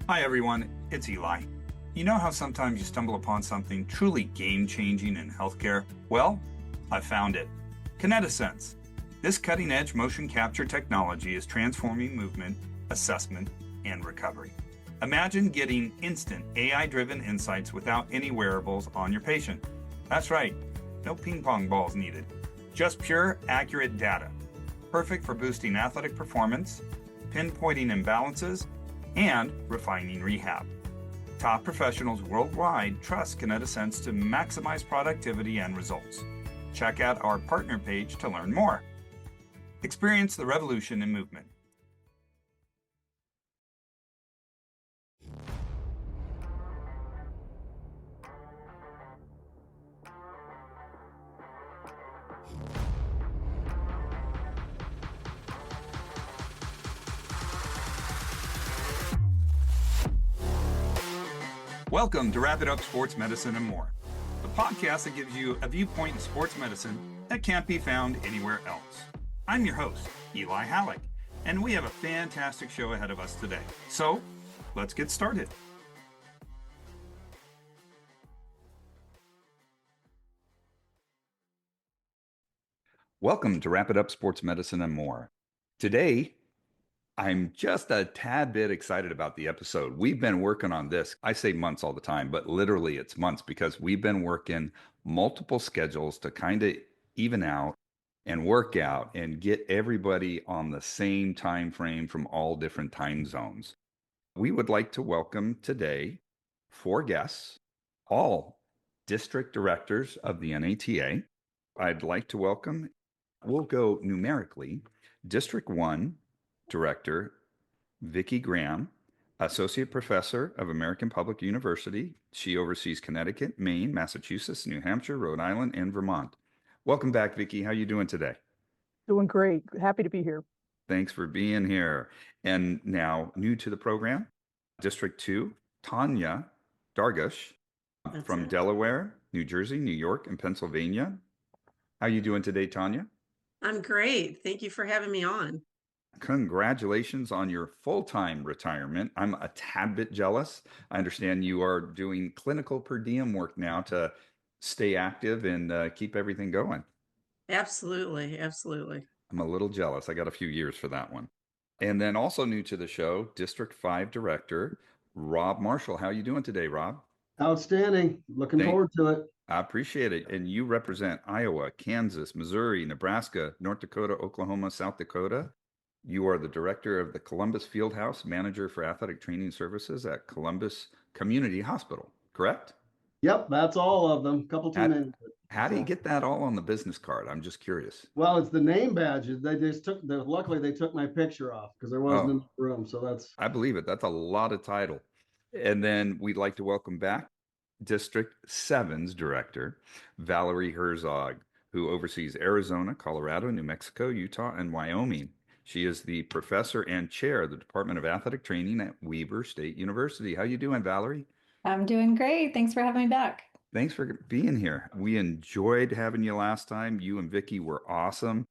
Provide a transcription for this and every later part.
Hi everyone, it's Eli. You know how sometimes you stumble upon something truly game-changing in healthcare? Well, I found it. KinetiSense. This cutting-edge motion capture technology is transforming movement, assessment, and recovery. Imagine getting instant AI-driven insights without any wearables on your patient. That's right, no ping pong balls needed. Just pure, accurate data. Perfect for boosting athletic performance, pinpointing imbalances, and refining rehab. Top professionals worldwide trust KinetiSense to maximize productivity and results. Check out our partner page to learn more. Experience the revolution in movement. Welcome to Wrap It Up Sports Medicine and More, the podcast that gives you a viewpoint in sports medicine that can't be found anywhere else. I'm your host, Eli Halleck, and we have a fantastic show ahead of us today. So, let's get started. Welcome to Wrap It Up Sports Medicine and More. Today, I'm just a tad bit excited about the episode. We've been working on this. I say months all the time, but literally it's months because we've been working multiple schedules to kind of even out and work out and get everybody on the same time frame from all different time zones. We would like to welcome today 4 guests, all district directors of the NATA. I'd like to welcome, we'll go numerically, District 1 Director Vicki Graham, Associate Professor of American Public University. She oversees Connecticut, Maine, Massachusetts, New Hampshire, Rhode Island, and Vermont. Welcome back, Vicki. How are you doing today? Doing great. Happy to be here. Thanks for being here. And now, new to the program, District 2, Tanya Dargush from Delaware, New Jersey, New York, and Pennsylvania. How are you doing today, Tanya? I'm great. Thank you for having me on. Congratulations on your full-time retirement. I'm a tad bit jealous. I understand you are doing clinical per diem work now to stay active and keep everything going. Absolutely. Absolutely. I'm a little jealous. I got a few years for that one. And then also new to the show, District 5 Director, Rob Marshall. How are you doing today, Rob? Outstanding. Looking forward to it. I appreciate it. And you represent Iowa, Kansas, Missouri, Nebraska, North Dakota, Oklahoma, South Dakota. You are the director of the Columbus Fieldhouse, manager for athletic training services at Columbus Community Hospital, correct? Yep, that's all of them. Couple too many. How do you get that all on the business card? I'm just curious. Well, it's the name badges. They just took luckily they took my picture off because there wasn't enough room. So that's I believe it. That's a lot of title. And then we'd like to welcome back District 7's director, Valerie Herzog, who oversees Arizona, Colorado, New Mexico, Utah, and Wyoming. She is the professor and chair of the Department of Athletic Training at Weber State University. How you doing, Valerie? I'm doing great. Thanks for having me back. Thanks for being here. We enjoyed having you last time. You and Vicki were awesome.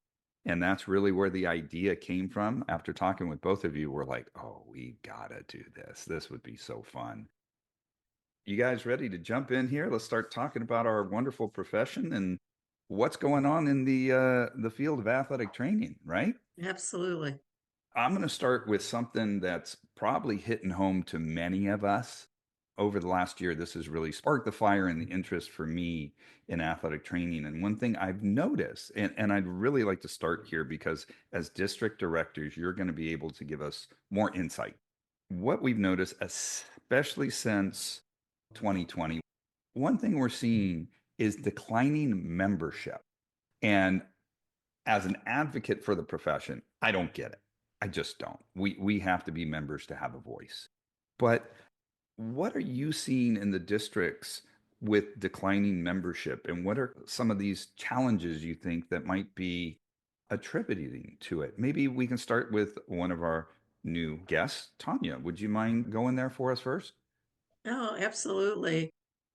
And that's really where the idea came from. After talking with both of you, we're like, oh, we gotta do this. This would be so fun. You guys ready to jump in here? Let's start talking about our wonderful profession and what's going on in the field of athletic training, right? Absolutely. I'm going to start with something that's probably hitting home to many of us. Over the last year, this has really sparked the fire and the interest for me in athletic training. And one thing I've noticed, and I'd really like to start here because as district directors, you're going to be able to give us more insight. What we've noticed, especially since 2020, one thing we're seeing is declining membership. And as an advocate for the profession, I don't get it. I just don't. We have to be members to have a voice. But what are you seeing in the districts with declining membership? And what are some of these challenges you think that might be attributing to it? Maybe we can start with one of our new guests. Tanya, would you mind going there for us first? Oh, absolutely.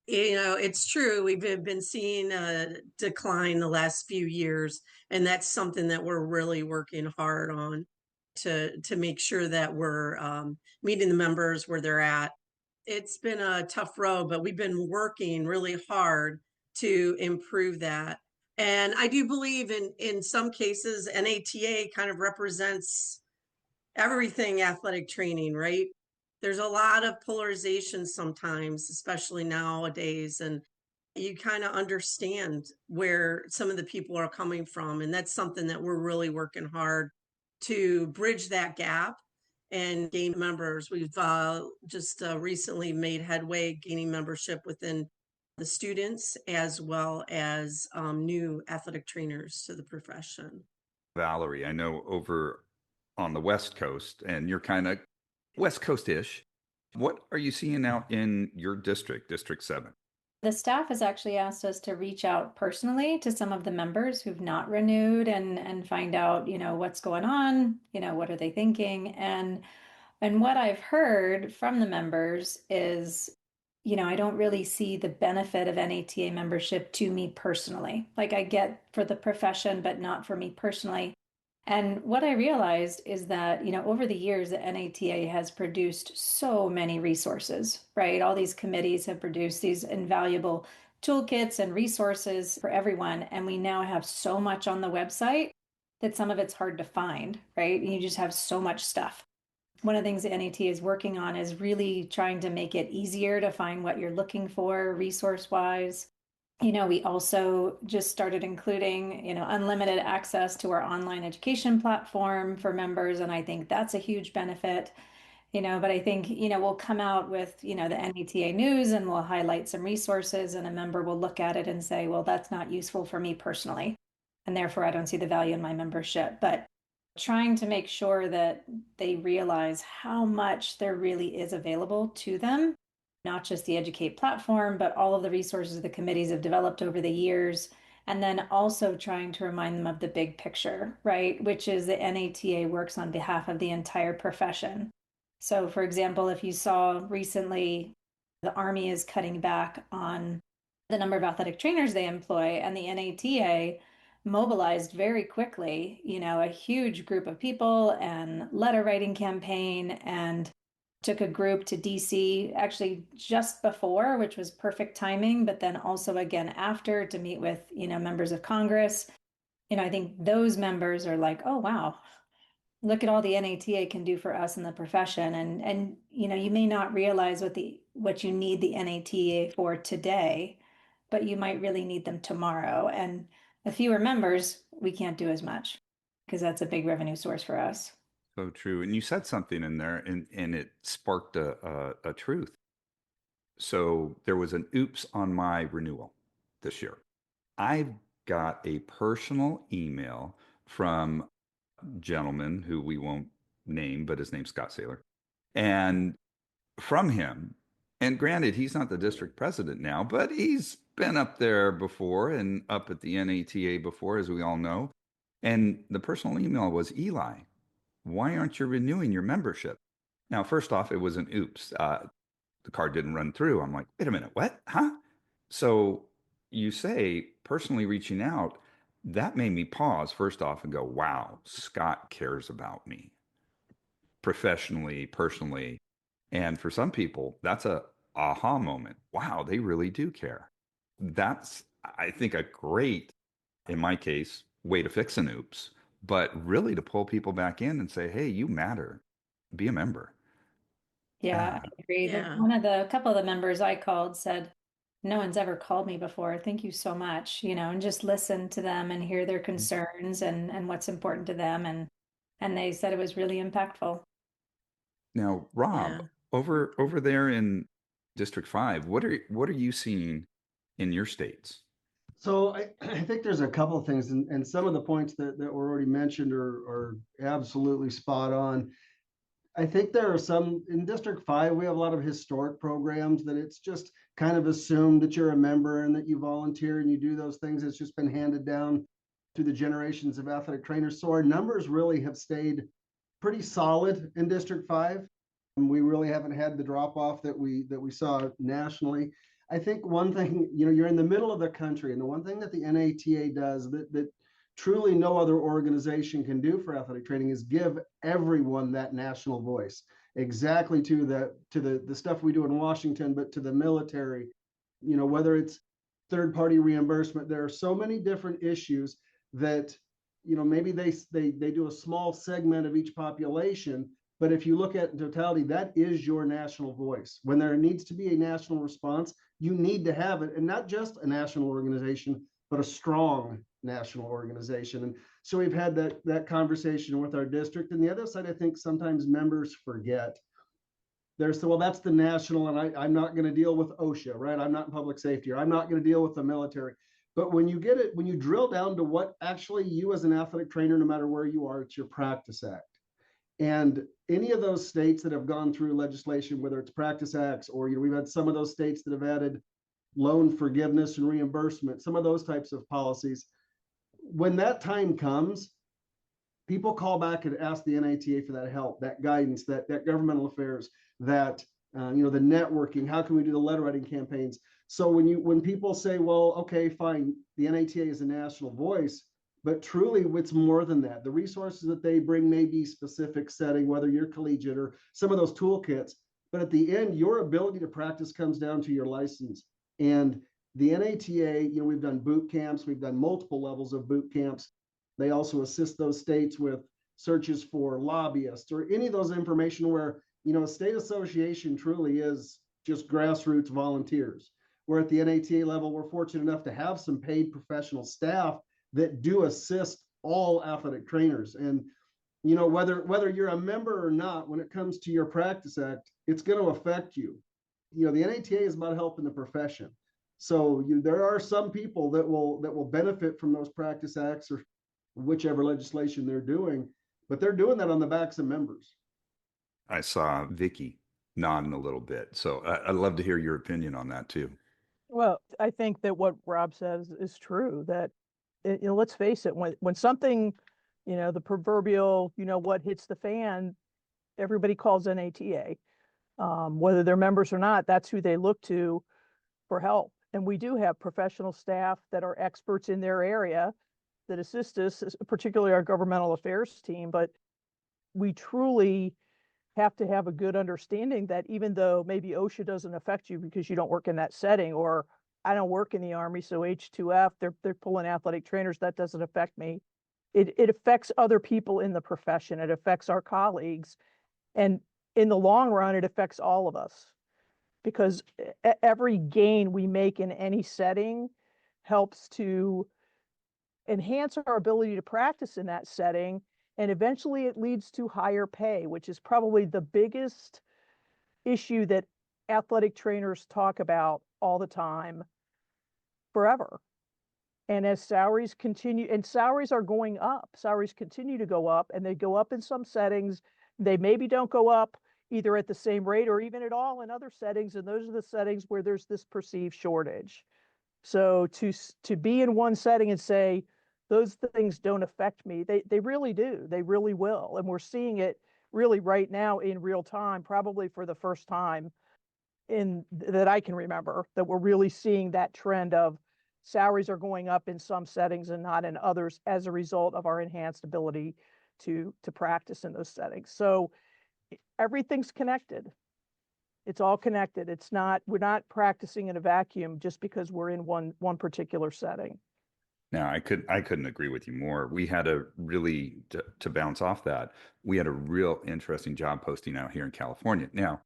It's true. We've been seeing a decline the last few years, and that's something that we're really working hard on. to make sure that we're meeting the members where they're at. It's been a tough road, but we've been working really hard to improve that. And I do believe in some cases, NATA kind of represents everything athletic training, right? There's a lot of polarization sometimes, especially nowadays, and you kind of understand where some of the people are coming from. And that's something that we're really working hard to bridge that gap and gain members. We've just recently made headway gaining membership within the students as well as new athletic trainers to the profession. Valerie, I know over on the West Coast, and you're kind of West Coast-ish. What are you seeing out in your district, District 7? The staff has actually asked us to reach out personally to some of the members who've not renewed and find out, what's going on, what are they thinking? And what I've heard from the members is, I don't really see the benefit of NATA membership to me personally. Like I get for the profession, but not for me personally. And what I realized is that, over the years, the NATA has produced so many resources, right? All these committees have produced these invaluable toolkits and resources for everyone. And we now have so much on the website that some of it's hard to find, right? And you just have so much stuff. One of the things the NATA is working on is really trying to make it easier to find what you're looking for resource-wise. We also just started including, unlimited access to our online education platform for members. And I think that's a huge benefit, but I think, we'll come out with, the NATA news and we'll highlight some resources and a member will look at it and say, well, that's not useful for me personally. And therefore I don't see the value in my membership. But trying to make sure that they realize how much there really is available to them, not just the Educate platform, but all of the resources the committees have developed over the years. And then also trying to remind them of the big picture, right? Which is the NATA works on behalf of the entire profession. So for example, if you saw recently, the Army is cutting back on the number of athletic trainers they employ, and the NATA mobilized very quickly, a huge group of people and letter writing campaign and took a group to DC actually just before, which was perfect timing, but then also again after to meet with, members of Congress. I think those members are like, oh, wow, look at all the NATA can do for us in the profession. And you may not realize what you need the NATA for today, but you might really need them tomorrow. And the fewer members, we can't do as much because that's a big revenue source for us. So true. And you said something in there and it sparked a truth. So there was an oops on my renewal this year. I've got a personal email from a gentleman who we won't name, but his name's Scott Saylor. And from him, and granted, he's not the district president now, but he's been up there before and up at the NATA before, as we all know. And the personal email was, Eli, why aren't you renewing your membership? Now, first off, it was an oops. The card didn't run through. I'm like, wait a minute, what? Huh? So you say personally reaching out, that made me pause first off and go, wow, Scott cares about me professionally, personally. And for some people, that's a aha moment. Wow, they really do care. That's, I think, a great, in my case, way to fix an oops, but really to pull people back in and say, hey, you matter. Be a member. Yeah, I agree. Yeah. A couple of the members I called said, no one's ever called me before. Thank you so much, and just listen to them and hear their concerns and what's important to them. And they said it was really impactful. Now, Rob, Yeah. over there in District 5, what are you seeing in your states? So I think there's a couple of things, and some of the points that were already mentioned are absolutely spot on. I think there are some in District 5, we have a lot of historic programs that it's just kind of assumed that you're a member and that you volunteer and you do those things. It's just been handed down through the generations of athletic trainers. So our numbers really have stayed pretty solid in District 5. And we really haven't had the drop off that we saw nationally. I think one thing, you're in the middle of the country, and the one thing that the NATA does that truly no other organization can do for athletic training is give everyone that national voice, exactly to the stuff we do in Washington, but to the military, whether it's third party reimbursement. There are so many different issues that, maybe they do a small segment of each population, but if you look at in totality, that is your national voice. When there needs to be a national response, you need to have it, and not just a national organization, but a strong national organization. And so we've had that conversation with our district. And the other side, I think sometimes members forget. There's, well, that's the national, and I'm not going to deal with OSHA, right? I'm not in public safety, or I'm not going to deal with the military. But when you drill down to what actually you as an athletic trainer, no matter where you are, it's your Practice Act. And any of those states that have gone through legislation, whether it's Practice Acts, or we've had some of those states that have added loan forgiveness and reimbursement, some of those types of policies. When that time comes, people call back and ask the NATA for that help, that guidance, that governmental affairs, that the networking. How can we do the letter writing campaigns? So when people say, well, okay, fine, the NATA is a national voice, but truly it's more than that. The resources that they bring may be specific setting, whether you're collegiate or some of those toolkits, but at the end, your ability to practice comes down to your license. And the NATA, we've done boot camps, we've done multiple levels of boot camps. They also assist those states with searches for lobbyists or any of those information where, a state association truly is just grassroots volunteers. Where at the NATA level, we're fortunate enough to have some paid professional staff that do assist all athletic trainers. And, whether you're a member or not, when it comes to your Practice Act, it's going to affect you. The NATA is about helping the profession. So there are some people that will benefit from those Practice Acts or whichever legislation they're doing, but they're doing that on the backs of members. I saw Vicky nodding a little bit. So I'd love to hear your opinion on that too. Well, I think that what Rob says is true, that, let's face it, when something, the proverbial, what hits the fan, everybody calls NATA. Whether they're members or not, that's who they look to for help. And we do have professional staff that are experts in their area that assist us, particularly our governmental affairs team. But we truly have to have a good understanding that even though maybe OSHA doesn't affect you because you don't work in that setting, or I don't work in the Army, so H2F, they're pulling athletic trainers, that doesn't affect me. It affects other people in the profession. It affects our colleagues. And in the long run, it affects all of us, because every gain we make in any setting helps to enhance our ability to practice in that setting. And eventually it leads to higher pay, which is probably the biggest issue that athletic trainers talk about all the time forever. And as salaries continue, and salaries are going up, salaries continue to go up, and they go up in some settings. They maybe don't go up either at the same rate or even at all in other settings. And those are the settings where there's this perceived shortage. So to be in one setting and say, those things don't affect me, they really do. They really will. And we're seeing it really right now in real time, probably for the first time that I can remember, that we're really seeing that trend of salaries are going up in some settings and not in others as a result of our enhanced ability to practice in those settings. So everything's connected. It's all connected. We're not practicing in a vacuum just because we're in one particular setting. Now, I couldn't agree with you more. We had a really, to bounce off that, we had a real interesting job posting out here in California. Now,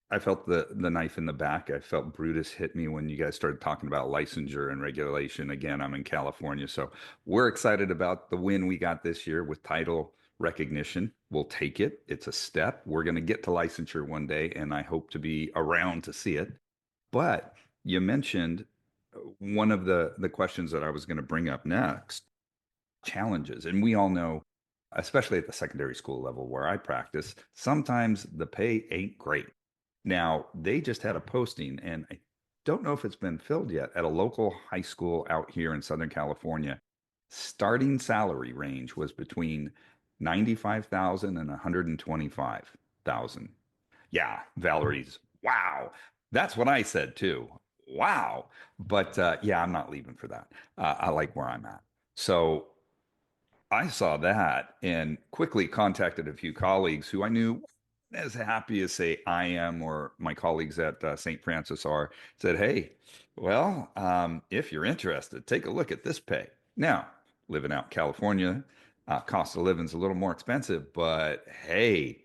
I felt the knife in the back. I felt Brutus hit me when you guys started talking about licensure and regulation. Again, I'm in California, so we're excited about the win we got this year with title recognition. We'll take it. It's a step. We're going to get to licensure one day, and I hope to be around to see it. But you mentioned one of the questions that I was going to bring up next, challenges. And we all know, especially at the secondary school level where I practice, sometimes the pay ain't great. Now, they just had a posting, and I don't know if it's been filled yet, at a local high school out here in Southern California. Starting salary range was between $95,000 and $125,000. Yeah, Valerie's, wow. That's what I said too. Wow. But yeah, I'm not leaving for that. I like where I'm at. So I saw that and quickly contacted a few colleagues who I knew as happy as, say, I am or my colleagues at St. Francis are, said, hey, well, if you're interested, take a look at this pay. Now, living out in California, cost of living is a little more expensive, but hey,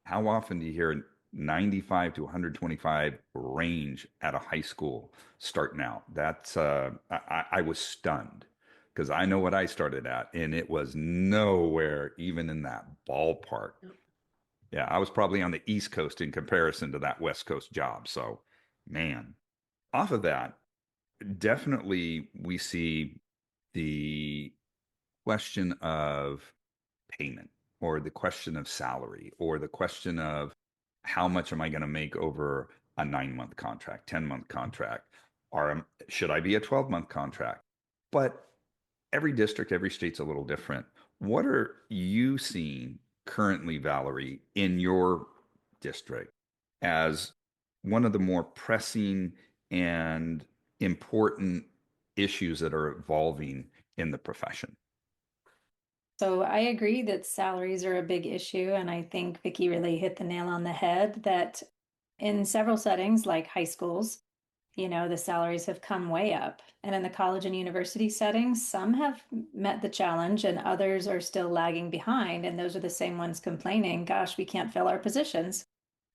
how often do you hear 95 to 125 range at a high school starting out? That's, I was stunned because I know what I started at, and it was nowhere even in that ballpark. Yep. Yeah, I was probably on the East Coast in comparison to that West Coast job. So, man, off of that, definitely we see the question of payment or the question of salary or the question of how much am I going to make over a 9-month contract, 10-month contract, or should I be a 12-month contract? But every district, every state's a little different. What are you seeing currently, Valerie, in your district as one of the more pressing and important issues that are evolving in the profession? So I agree that salaries are a big issue, and I think Vicky really hit the nail on the head that in several settings, like high schools, the salaries have come way up. And in the college and university settings, some have met the challenge and others are still lagging behind. And those are the same ones complaining, gosh, we can't fill our positions.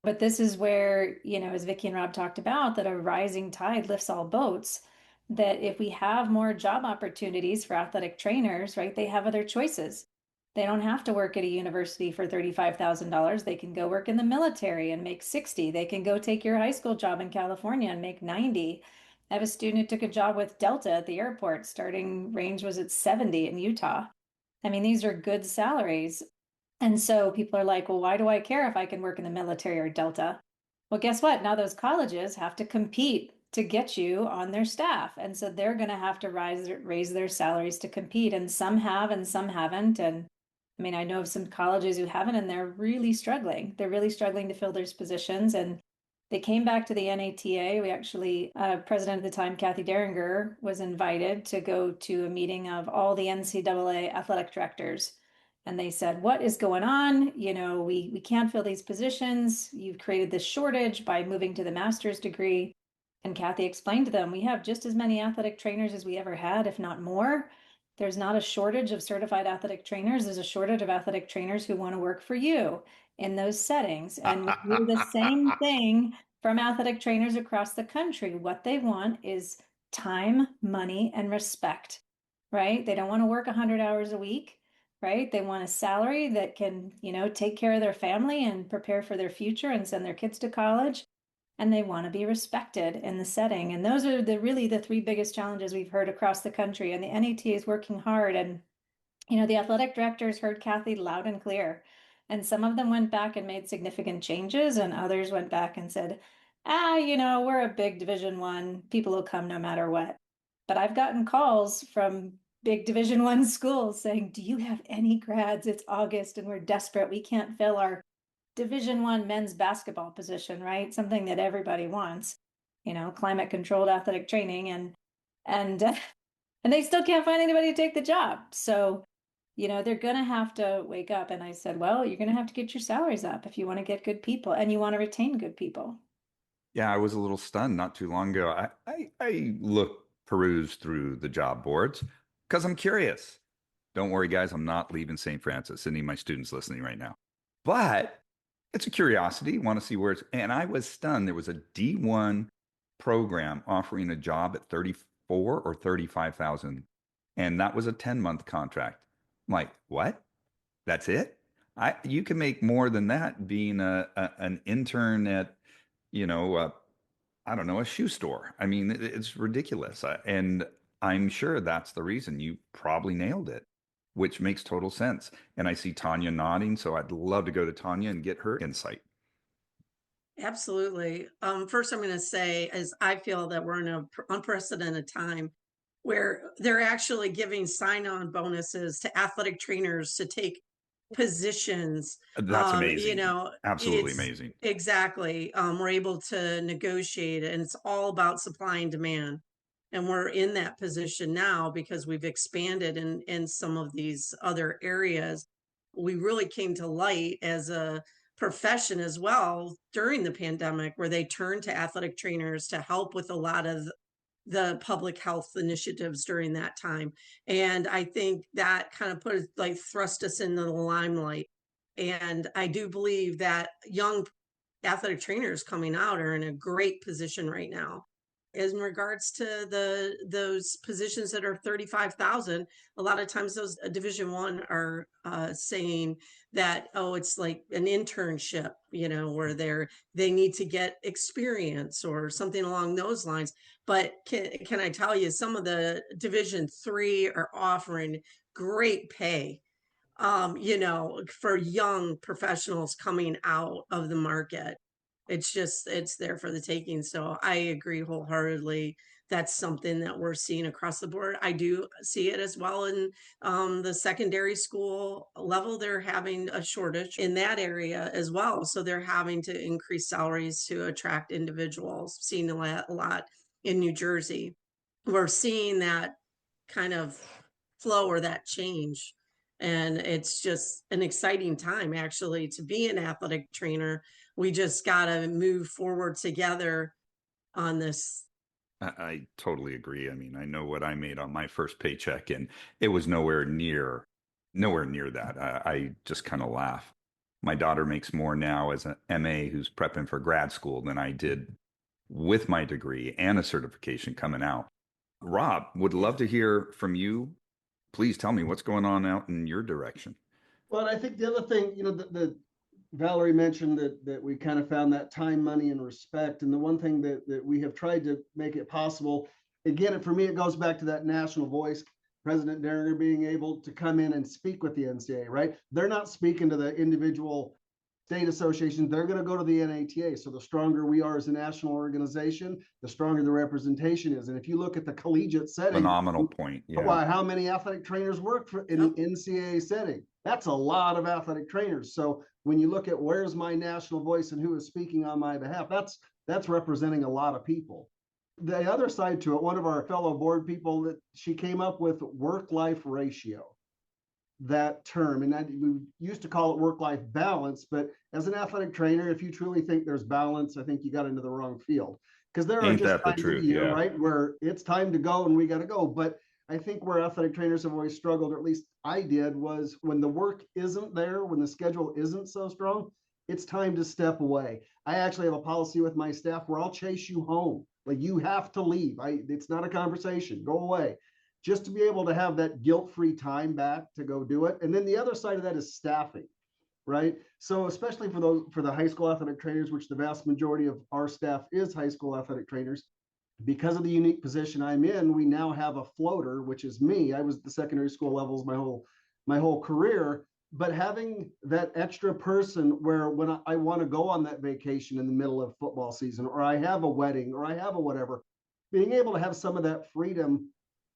But this is where, as Vicky and Rob talked about, that a rising tide lifts all boats. That if we have more job opportunities for athletic trainers, right, they have other choices. They don't have to work at a university for $35,000. They can go work in the military and make 60. They can go take your high school job in California and make 90. I have a student who took a job with Delta at the airport. Starting range was at 70 in Utah. I mean, these are good salaries. And so people are like, well, why do I care if I can work in the military or Delta? Well, guess what? Now those colleges have to compete to get you on their staff. And so they're going to have to raise their salaries to compete. And some have and some haven't. And I mean, I know of some colleges who haven't, and they're really struggling. They're really struggling to fill those positions. And they came back to the NATA. We actually, president at the time, Kathy Derringer, was invited to go to a meeting of all the NCAA athletic directors. And they said, what is going on? We can't fill these positions. You've created this shortage by moving to the master's degree. And Kathy explained to them, we have just as many athletic trainers as we ever had, if not more. There's not a shortage of certified athletic trainers. There's a shortage of athletic trainers who want to work for you in those settings. And we do the same thing from athletic trainers across the country. What they want is time, money, and respect, right? They don't want to work 100 hours a week, right? They want a salary that can, take care of their family and prepare for their future and send their kids to college. And they want to be respected in the setting. And those are really the three biggest challenges we've heard across the country. And the NET is working hard. And, the athletic directors heard Kathy loud and clear. And some of them went back and made significant changes, and others went back and said, we're a big Division I. People will come no matter what. But I've gotten calls from big Division I schools saying, do you have any grads? It's August and we're desperate. We can't fill our Division I men's basketball position, right? Something that everybody wants, climate controlled athletic training, and they still can't find anybody to take the job. So, they're going to have to wake up. And I said, well, you're going to have to get your salaries up if you want to get good people and you want to retain good people. Yeah, I was a little stunned not too long ago. I perused through the job boards because I'm curious. Don't worry, guys, I'm not leaving St. Francis. Any of my students listening right now. But it's a curiosity, want to see where it's, and I was stunned. There was a D1 program offering a job at 34 or 35,000, and that was a 10-month contract. I'm like, what? That's it? You can make more than that being an intern at, I don't know, a shoe store. I mean, it's ridiculous. And I'm sure that's the reason. You probably nailed it, which makes total sense. And I see Tanya nodding, so I'd love to go to Tanya and get her insight. Absolutely. First, I'm going to say, as I feel that we're in an unprecedented time where they're actually giving sign-on bonuses to athletic trainers to take positions. That's amazing. Absolutely It's amazing. exactly. We're able to negotiate, and it's all about supply and demand. And we're in that position now because we've expanded in some of these other areas. We really came to light as a profession as well during the pandemic, where they turned to athletic trainers to help with a lot of the public health initiatives during that time. And I think that kind of thrust us into the limelight. And I do believe that young athletic trainers coming out are in a great position right now. In regards to those positions that are 35,000, a lot of times those Division I are saying that, oh, it's like an internship, where they need to get experience or something along those lines. But can I tell you, some of the Division III are offering great pay, for young professionals coming out of the market. It's there for the taking. So I agree wholeheartedly. That's something that we're seeing across the board. I do see it as well in the secondary school level. They're having a shortage in that area as well. So they're having to increase salaries to attract individuals. Seeing a lot in New Jersey. We're seeing that kind of flow or that change. And it's just an exciting time actually to be an athletic trainer. We just got to move forward together on this. I totally agree. I mean, I know what I made on my first paycheck, and it was nowhere near that. I just kind of laugh. My daughter makes more now as an MA who's prepping for grad school than I did with my degree and a certification coming out. Rob, would love to hear from you. Please tell me what's going on out in your direction. Well, I think the other thing, the Valerie mentioned that we kind of found that time, money, and respect. And the one thing that we have tried to make it possible, again, for me, it goes back to that national voice. President Derringer being able to come in and speak with the NCAA, right? They're not speaking to the individual state associations. They're going to go to the NATA. So the stronger we are as a national organization, the stronger the representation is. And if you look at the collegiate setting, Phenomenal point. Yeah. How many athletic trainers work in the NCAA setting? That's a lot of athletic trainers. So when you look at where's my national voice and who is speaking on my behalf, that's representing a lot of people. The other side to it, one of our fellow board people, that she came up with work-life ratio, that term. And we used to call it work-life balance, but as an athletic trainer, if you truly think there's balance, I think you got into the wrong field. Because there are just times of the year, right, where it's time to go and we got to go. But I think where athletic trainers have always struggled, or at least I did, was when the work isn't there, when the schedule isn't so strong, it's time to step away. I actually have a policy with my staff where I'll chase you home. Like, you have to leave. It's not a conversation. Go away. Just to be able to have that guilt-free time back to go do it. And then the other side of that is staffing, right? So especially for the high school athletic trainers, which the vast majority of our staff is high school athletic trainers, because of the unique position I'm in, we now have a floater, which is me. I was at the secondary school levels my whole career, but having that extra person where when I want to go on that vacation in the middle of football season, or I have a wedding, or I have a whatever, being able to have some of that freedom,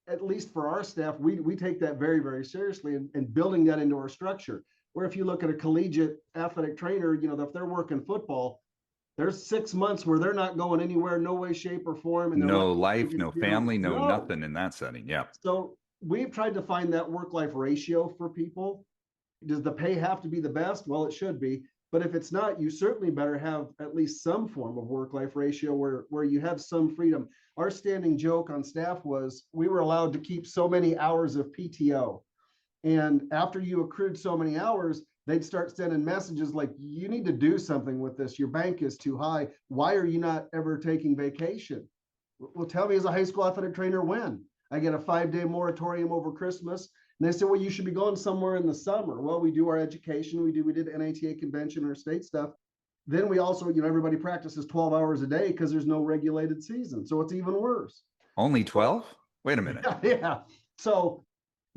at least for our staff, we take that very, very seriously, and building that into our structure. Where if you look at a collegiate athletic trainer, if they're working football, there's 6 months where they're not going anywhere, no way, shape, or form. And no life, no family, no nothing in that setting. Yeah. So we've tried to find that work-life ratio for people. Does the pay have to be the best? Well, it should be. But if it's not, you certainly better have at least some form of work-life ratio where you have some freedom. Our standing joke on staff was we were allowed to keep so many hours of PTO. And after you accrued so many hours, they'd start sending messages like, you need to do something with this. Your bank is too high. Why are you not ever taking vacation? Well, tell me as a high school athletic trainer when. I get a 5-day moratorium over Christmas. And they said, well, you should be going somewhere in the summer. Well, we do our education. We did NATA convention or state stuff. Then we also, everybody practices 12 hours a day because there's no regulated season. So it's even worse. Only 12? Wait a minute. Yeah. So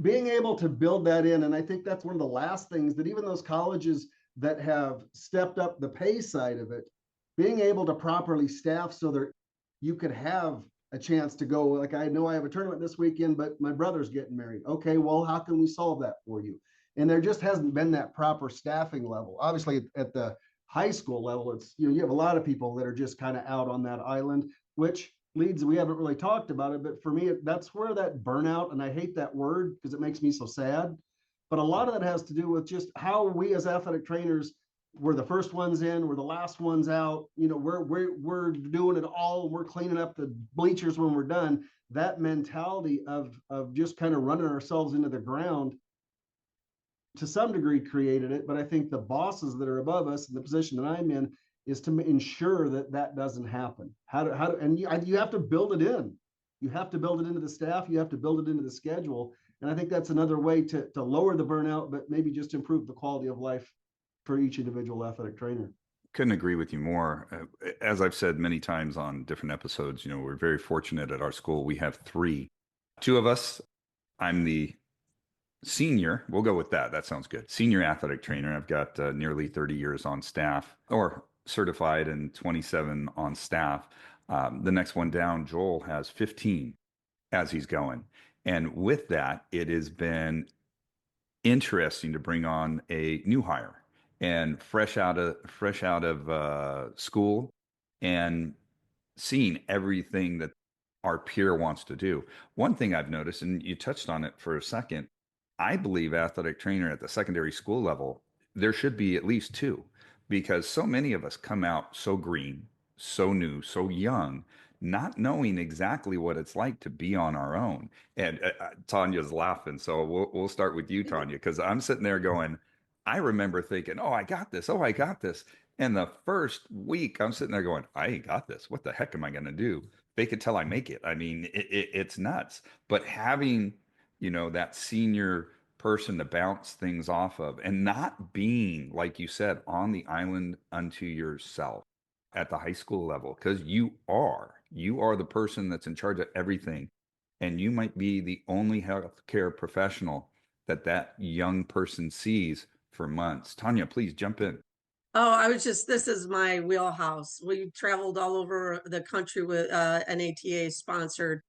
being able to build that in, and I think that's one of the last things that even those colleges that have stepped up the pay side of it, being able to properly staff so that you could have a chance to go. Like, I know I have a tournament this weekend, but my brother's getting married. Okay, well, how can we solve that for you? And there just hasn't been that proper staffing level. Obviously, at the high school level, it's, you have a lot of people that are just kind of out on that island, which leads, we haven't really talked about it, but for me, that's where that burnout, and I hate that word because it makes me so sad. But a lot of that has to do with just how we as athletic trainers, we're the first ones in, we're the last ones out. You know, we're doing it all. We're cleaning up the bleachers when we're done. That mentality of just kind of running ourselves into the ground to some degree created it, but I think the bosses that are above us in the position that I'm in is to ensure that that doesn't happen. And you have to build it in. You have to build it into the staff. You have to build it into the schedule. And I think that's another way to lower the burnout, but maybe just improve the quality of life for each individual athletic trainer. Couldn't agree with you more. As I've said many times on different episodes, you know, we're very fortunate at our school. We have two of us. I'm the senior, we'll go with that. That sounds good. Senior athletic trainer. I've got nearly 30 years on staff, or certified, and 27 on staff. The next one down, Joel, has 15 as he's going. And with that, it has been interesting to bring on a new hire and fresh out of school, and seeing everything that our peer wants to do. One thing I've noticed, and you touched on it for a second, I believe athletic trainer at the secondary school level, there should be at least two, because so many of us come out so green, so new, so young, not knowing exactly what it's like to be on our own. And Tanya's laughing, so we'll start with you, Tanya, because I'm sitting there going, I remember thinking, oh, I got this. Oh, I got this. And the first week, I'm sitting there going, I ain't got this. What the heck am I going to do? Fake it till I make it. I mean, it's nuts. But having, you know, that senior person to bounce things off of, and not being, like you said, on the island unto yourself at the high school level, because you are the person that's in charge of everything. And you might be the only healthcare professional that young person sees for months. Tanya, please jump in. Oh, this is my wheelhouse. We traveled all over the country with NATA sponsored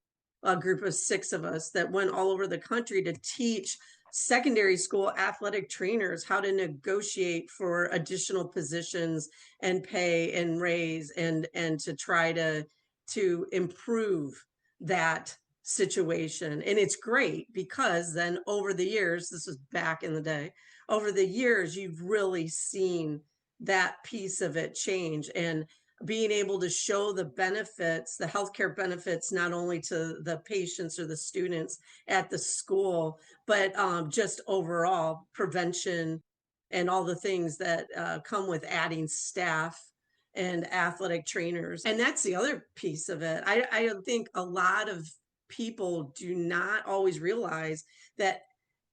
a group of 6 of us that went all over the country to teach secondary school athletic trainers how to negotiate for additional positions and pay and raise and to try to improve that situation. And it's great because then over the years, this was back in the day, over the years, you've really seen that piece of it change, and being able to show the benefits, the healthcare benefits, not only to the patients or the students at the school, but just overall prevention and all the things that come with adding staff and athletic trainers. And that's the other piece of it. I think a lot of people do not always realize that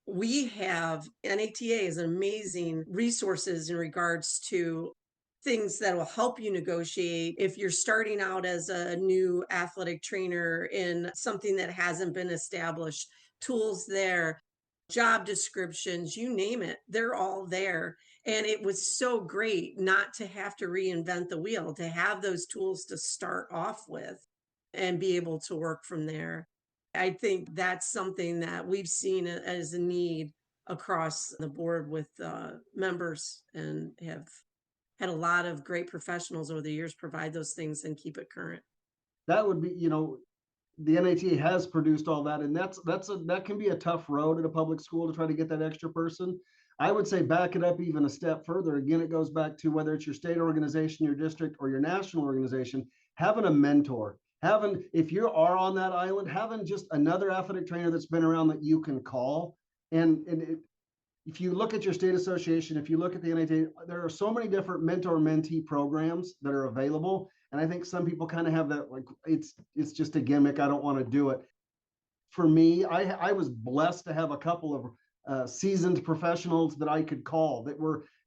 we have NATA is amazing resources in regards to things that will help you negotiate if you're starting out as a new athletic trainer in something that hasn't been established. Tools there, job descriptions, you name it, they're all there. And it was so great not to have to reinvent the wheel, to have those tools to start off with and be able to work from there. I think that's something that we've seen as a need across the board with members, and have had a lot of great professionals over the years provide those things and keep it current. That would be, you know, the NATA has produced all that, and that can be a tough road at a public school to try to get that extra person. I would say back it up even a step further. Again, it goes back to whether it's your state organization, your district, or your national organization, having a mentor. If you are on that island, having just another athletic trainer that's been around that you can call. If you look at your state association, if you look at the NATA, there are so many different mentor-mentee programs that are available. And I think some people kind of have that, like, it's just a gimmick. I don't want to do it. For me, I was blessed to have a couple of seasoned professionals that I could call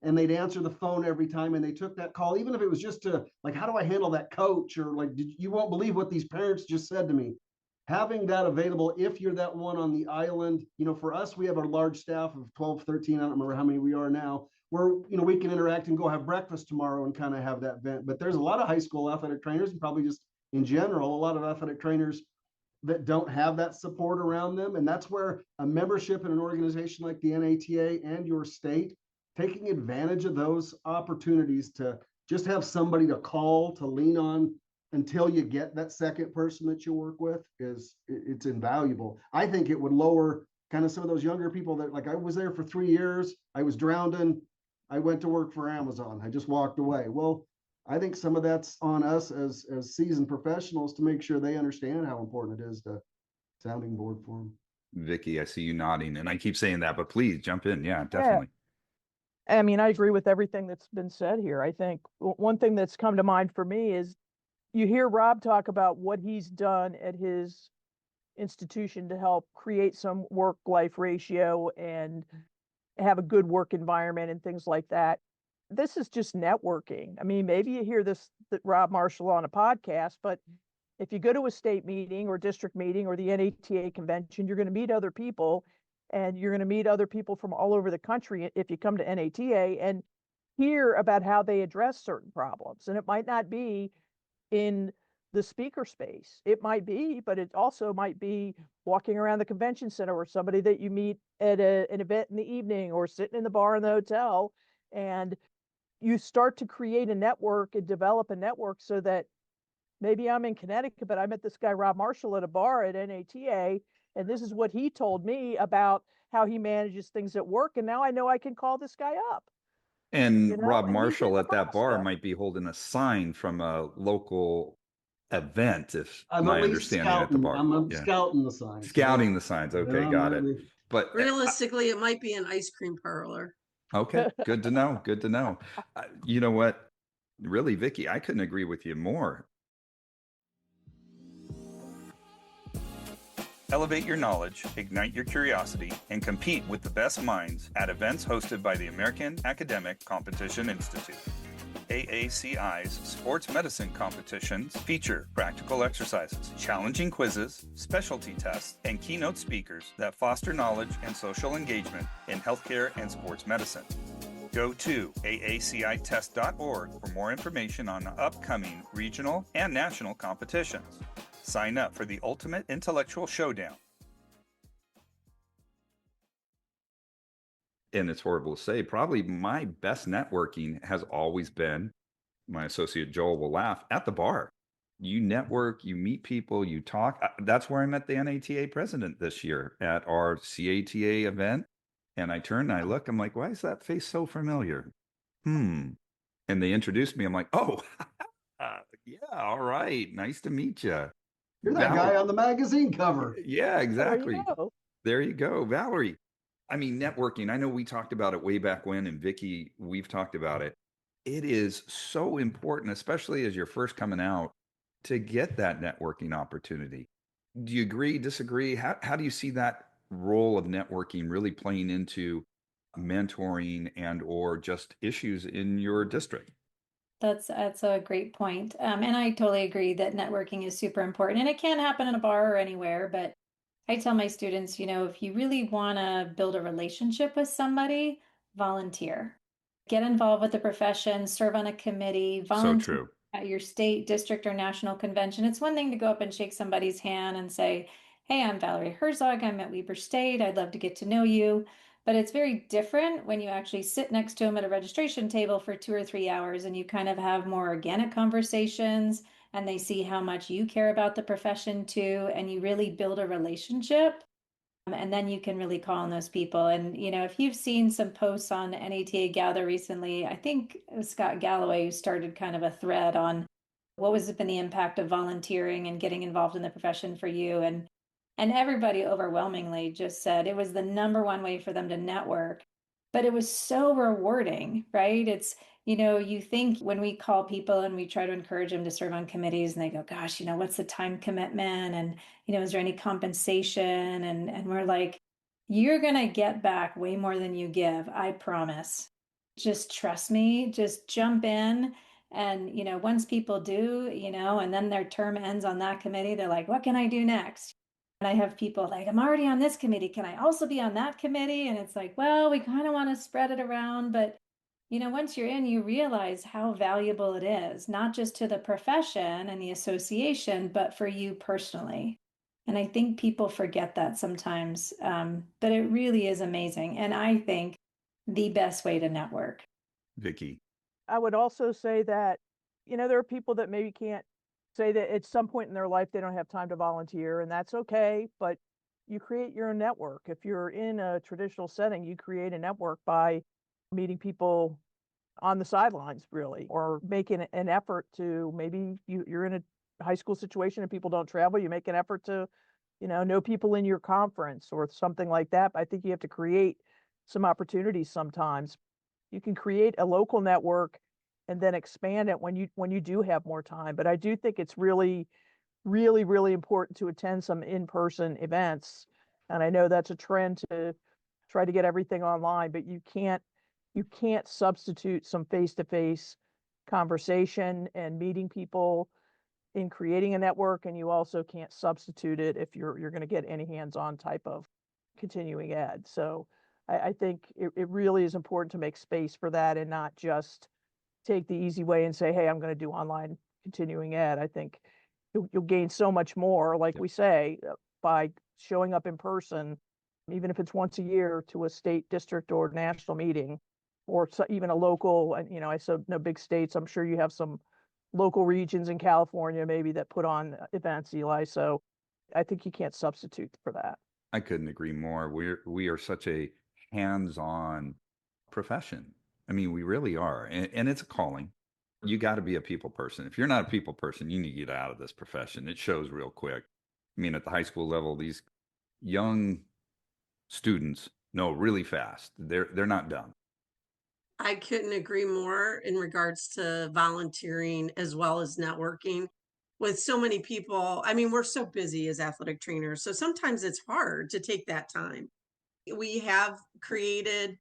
and they'd answer the phone every time, and they took that call, even if it was just to, like, how do I handle that coach? Or like, you won't believe what these parents just said to me. Having that available, if you're that one on the island, you know, for us, we have a large staff of 12, 13, I don't remember how many we are now, where, you know, we can interact and go have breakfast tomorrow and kind of have that vent. But there's a lot of high school athletic trainers, and probably just in general, a lot of athletic trainers that don't have that support around them. And that's where a membership in an organization like the NATA and your state, taking advantage of those opportunities to just have somebody to call, to lean on, until you get that second person that you work with it's invaluable. I think it would lower kind of some of those younger people that, like, I was there for 3 years, I was drowned in, I went to work for Amazon, I just walked away. Well, I think some of that's on us as seasoned professionals to make sure they understand how important it is to sounding board for them. Vicky, I see you nodding, and I keep saying that, but please jump in. Yeah, Yeah. definitely. I mean, I agree with everything that's been said here. I think one thing that's come to mind for me is you hear Rob talk about what he's done at his institution to help create some work-life ratio and have a good work environment and things like that. This is just networking. I mean, maybe you hear this that Rob Marshall on a podcast, but if you go to a state meeting or district meeting or the NATA convention, you're going to meet other people, and you're going to meet other people from all over the country if you come to NATA and hear about how they address certain problems. And it might not be in the speaker space. It might be, but it also might be walking around the convention center or somebody that you meet at an event in the evening or sitting in the bar in the hotel. And you start to create a network and develop a network so that maybe I'm in Connecticut, but I met this guy, Rob Marshall, at a bar at NATA, and this is what he told me about how he manages things at work. And now I know I can call this guy up. And You know, Rob and he's in Marshall at that bar Nebraska. might be holding a sign from a local event, if I'm my at least understanding at the scouting. bar. I'm Yeah. scouting the signs. Scouting the signs. Okay, Yeah, got it. maybe. But Realistically, it might be an ice cream parlor. okay, good to know. Good to know. You know what? Really, Vicky, I couldn't agree with you more. Elevate your knowledge, ignite your curiosity, and compete with the best minds at events hosted by the American Academic Competition Institute. AACI's sports medicine competitions feature practical exercises, challenging quizzes, specialty tests, and keynote speakers that foster knowledge and social engagement in healthcare and sports medicine. Go to aacitest.org for more information on upcoming regional and national competitions. Sign up for the ultimate intellectual showdown. And it's horrible to say, probably my best networking has always been, my associate Joel will laugh, at the bar. You network, you meet people, you talk. That's where I met the NATA president this year at our CATA event. And I turn and I look, I'm like, why is that face so familiar? And they introduced me. I'm like, oh, yeah, all right. Nice to meet you. You're that guy on the magazine cover. Yeah, exactly. There you go. There you go. Valerie. I mean, networking, I know we talked about it way back when, and Vicky, we've talked about it. It is so important, especially as you're first coming out, to get that networking opportunity. Do you agree, disagree? How do you see that role of networking really playing into mentoring and or just issues in your district? That's a great point. And I totally agree that networking is super important, and it can happen in a bar or anywhere. But I tell my students, if you really want to build a relationship with somebody, volunteer. Get involved with the profession, serve on a committee, So volunteer true. at your state, district, or national convention. It's one thing to go up and shake somebody's hand and say, hey, I'm Valerie Herzog. I'm at Weber State. I'd love to get to know you. But it's very different when you actually sit next to them at a registration table for 2 or 3 hours and you kind of have more organic conversations and they see how much you care about the profession too, and you really build a relationship. And then you can really call on those people. And, if you've seen some posts on NATA Gather recently, I think it was Scott Galloway who started kind of a thread on what has been the impact of volunteering and getting involved in the profession for you. And everybody overwhelmingly just said it was the number one way for them to network. But it was so rewarding, right? It's, you think when we call people and we try to encourage them to serve on committees and they go, gosh, what's the time commitment? And, is there any compensation? And we're like, you're going to get back way more than you give. I promise. Just trust me, just jump in. And, once people do, and then their term ends on that committee, they're like, what can I do next? And I have people like, I'm already on this committee. Can I also be on that committee? And it's like, well, we kind of want to spread it around. But, once you're in, you realize how valuable it is, not just to the profession and the association, but for you personally. And I think people forget that sometimes, but it really is amazing. And I think the best way to network. Vicky. I would also say that, there are people that maybe can't say that at some point in their life, they don't have time to volunteer, and that's okay, but you create your own network. If you're in a traditional setting, you create a network by meeting people on the sidelines, really, or making an effort to, maybe you're in a high school situation and people don't travel, you make an effort to, know people in your conference or something like that. But I think you have to create some opportunities sometimes. You can create a local network and then expand it when you do have more time. But I do think it's really, really, really important to attend some in-person events. And I know that's a trend to try to get everything online, but you can't substitute some face-to-face conversation and meeting people in creating a network. And you also can't substitute it if you're going to get any hands-on type of continuing ed. So I think it really is important to make space for that and not just take the easy way and say, hey, I'm going to do online continuing ed. I think you'll gain so much more, like Yep. we say, by showing up in person, even if it's once a year, to a state, district, or national meeting, or even a local. And I said no big states. I'm sure you have some local regions in California maybe that put on events, Eli. So I think you can't substitute for that. I couldn't agree more. We are such a hands-on profession. I mean, we really are, and it's a calling. You got to be a people person. If you're not a people person, you need to get out of this profession. It shows real quick. I mean, at the high school level, these young students know really fast. They're not dumb. I couldn't agree more in regards to volunteering as well as networking with so many people. I mean, we're so busy as athletic trainers, so sometimes it's hard to take that time. We have created,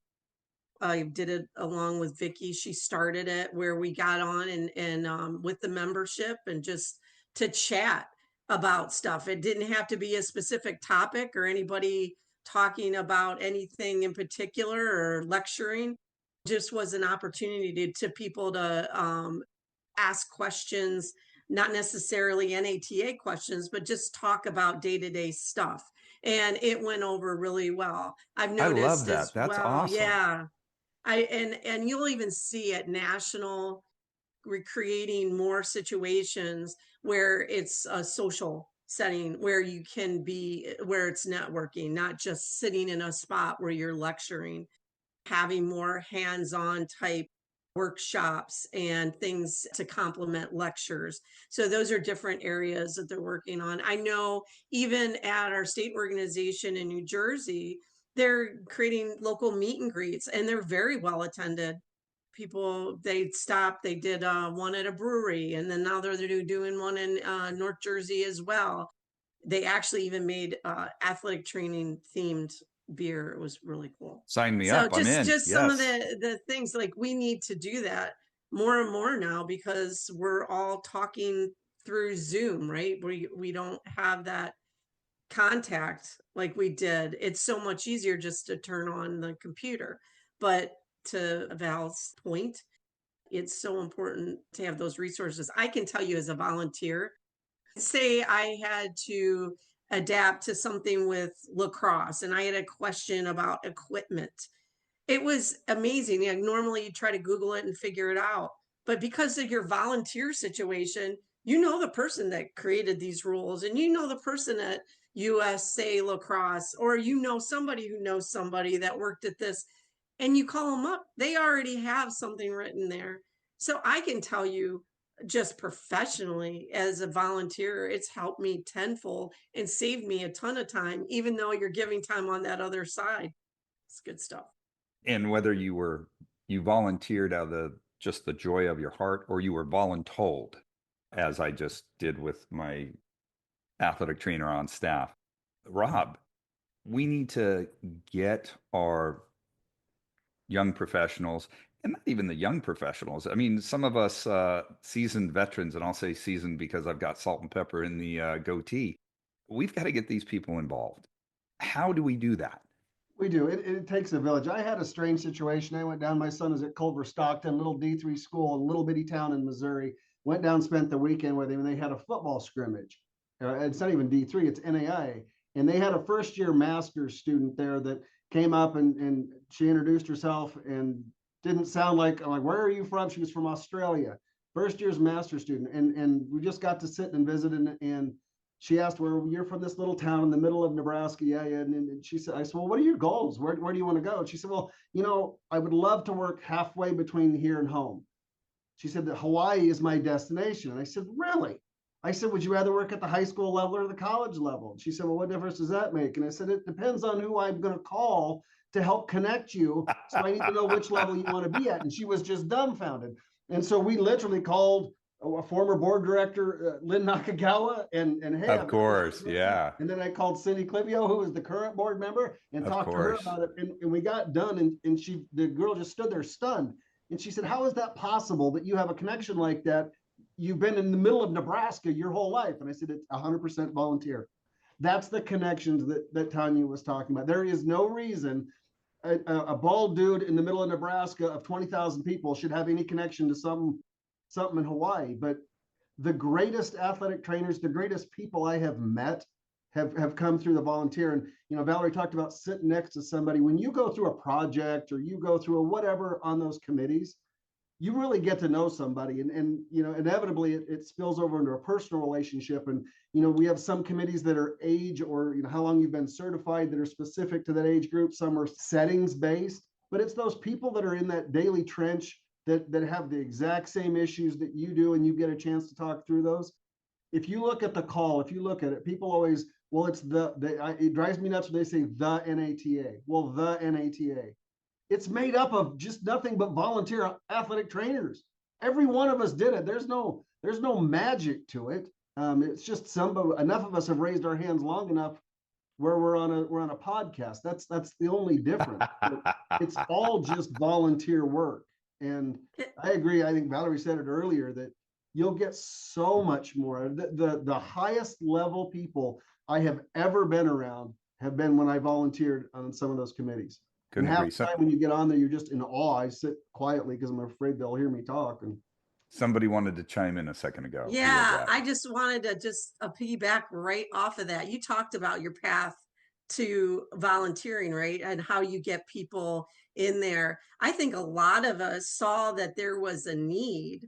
I did it along with Vicky. She started it where we got on and with the membership and just to chat about stuff. It didn't have to be a specific topic or anybody talking about anything in particular or lecturing. Just was an opportunity to people to ask questions, not necessarily NATA questions, but just talk about day-to-day stuff. And it went over really well. I've I love noticed that. as That's well. awesome. Yeah. And you'll even see at national, we're creating more situations where it's a social setting where you can be, where it's networking, not just sitting in a spot where you're lecturing, having more hands-on type workshops and things to complement lectures. So those are different areas that they're working on. I know even at our state organization in New Jersey, they're creating local meet and greets and they're very well attended. People, they stopped, they did one at a brewery, and then now they're doing one in North Jersey as well. They actually even made athletic training themed beer. It was really cool. Sign me So up. I'm in. just some of Yes. the things, like we need to do that more and more now because we're all talking through Zoom, right? We don't have that contact like we did. It's so much easier just to turn on the computer. But to Val's point, it's so important to have those resources. I can tell you as a volunteer, say I had to adapt to something with lacrosse and I had a question about equipment. It was amazing. Like normally you try to Google it and figure it out. But because of your volunteer situation, you know the person that created these rules and you know the person at USA Lacrosse, or you know somebody who knows somebody that worked at this, and you call them up, they already have something written there. So I can tell you, just professionally as a volunteer, it's helped me tenfold and saved me a ton of time, even though you're giving time on that other side. It's good stuff. And whether you volunteered out of just the joy of your heart, or you were voluntold, as I just did with my athletic trainer on staff. Rob, we need to get our young professionals, and not even the young professionals. I mean, some of us seasoned veterans, and I'll say seasoned because I've got salt and pepper in the goatee. We've got to get these people involved. How do we do that? We do. It takes a village. I had a strange situation. I went down, my son is at Culver Stockton, little D3 school, a little bitty town in Missouri. Went down, spent the weekend with him, and they had a football scrimmage. It's not even D3, it's NAIA. And they had a first year master's student there that came up and she introduced herself and didn't sound like, I'm like, where are you from? She was from Australia. first year's master's student, and we just got to sit and visit, and she asked, "Where you're from this little town in the middle of Nebraska?" Yeah, yeah. And she said, "I said, well, what are your goals? Where do you want to go?" And she said, "Well, I would love to work halfway between here and home." She said that Hawaii is my destination. And I said, "Really?" I said, "Would you rather work at the high school level or the college level?" And she said, "Well, what difference does that make?" And I said, "It depends on who I'm going to call to help connect you. So I need to know which level you want to be at." And she was just dumbfounded. And so we literally called a former board director, Lynn Nakagawa, and hey, Of course, yeah, and then I called Cindy Clivio, who was the current board member, and of talked to her course. about it. And we got done, and the girl just stood there stunned. And she said, "How is that possible that you have a connection like that? You've been in the middle of Nebraska your whole life." And I said, "It's 100% volunteer." That's the connections that Tanya was talking about. There is no reason a bald dude in the middle of Nebraska of 20,000 people should have any connection to something in Hawaii. But the greatest athletic trainers, the greatest people I have met have come through the volunteer. And, Valerie talked about sitting next to somebody. When you go through a project or you go through a whatever on those committees, you really get to know somebody, and inevitably it spills over into a personal relationship. And we have some committees that are age, or how long you've been certified, that are specific to that age group. Some are settings based, but it's those people that are in that daily trench that have the exact same issues that you do, and you get a chance to talk through those. If you look at the call, if you look at it, people always, well, it's it drives me nuts when they say the NATA. Well, the NATA, it's made up of just nothing but volunteer athletic trainers. Every one of us did it. There's no magic to it. It's just enough of us have raised our hands long enough where we're on a podcast. That's the only difference. It's all just volunteer work. And I agree. I think Valerie said it earlier that you'll get so much more. The highest level people I have ever been around have been when I volunteered on some of those committees. Couldn't And half agree. the time when you get on there, you're just in awe. I sit quietly because I'm afraid they'll hear me talk. And Somebody wanted to chime in a second ago. Who was Yeah, that? I just wanted to piggyback right off of that. You talked about your path to volunteering, right? And how you get people in there. I think a lot of us saw that there was a need,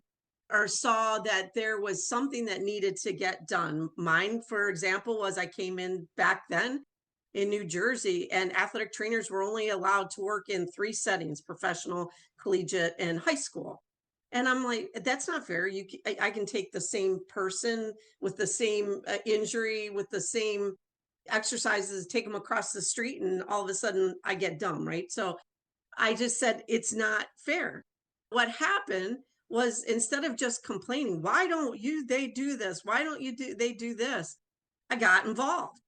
or saw that there was something that needed to get done. Mine, for example, was I came in back then in New Jersey, and athletic trainers were only allowed to work in 3 settings: professional, collegiate, and high school. And I'm like, that's not fair. I can take the same person with the same injury, with the same exercises, take them across the street, and all of a sudden I get dumb, right? So I just said, it's not fair. What happened was, instead of just complaining, why don't they do this? Why don't they do this? I got involved.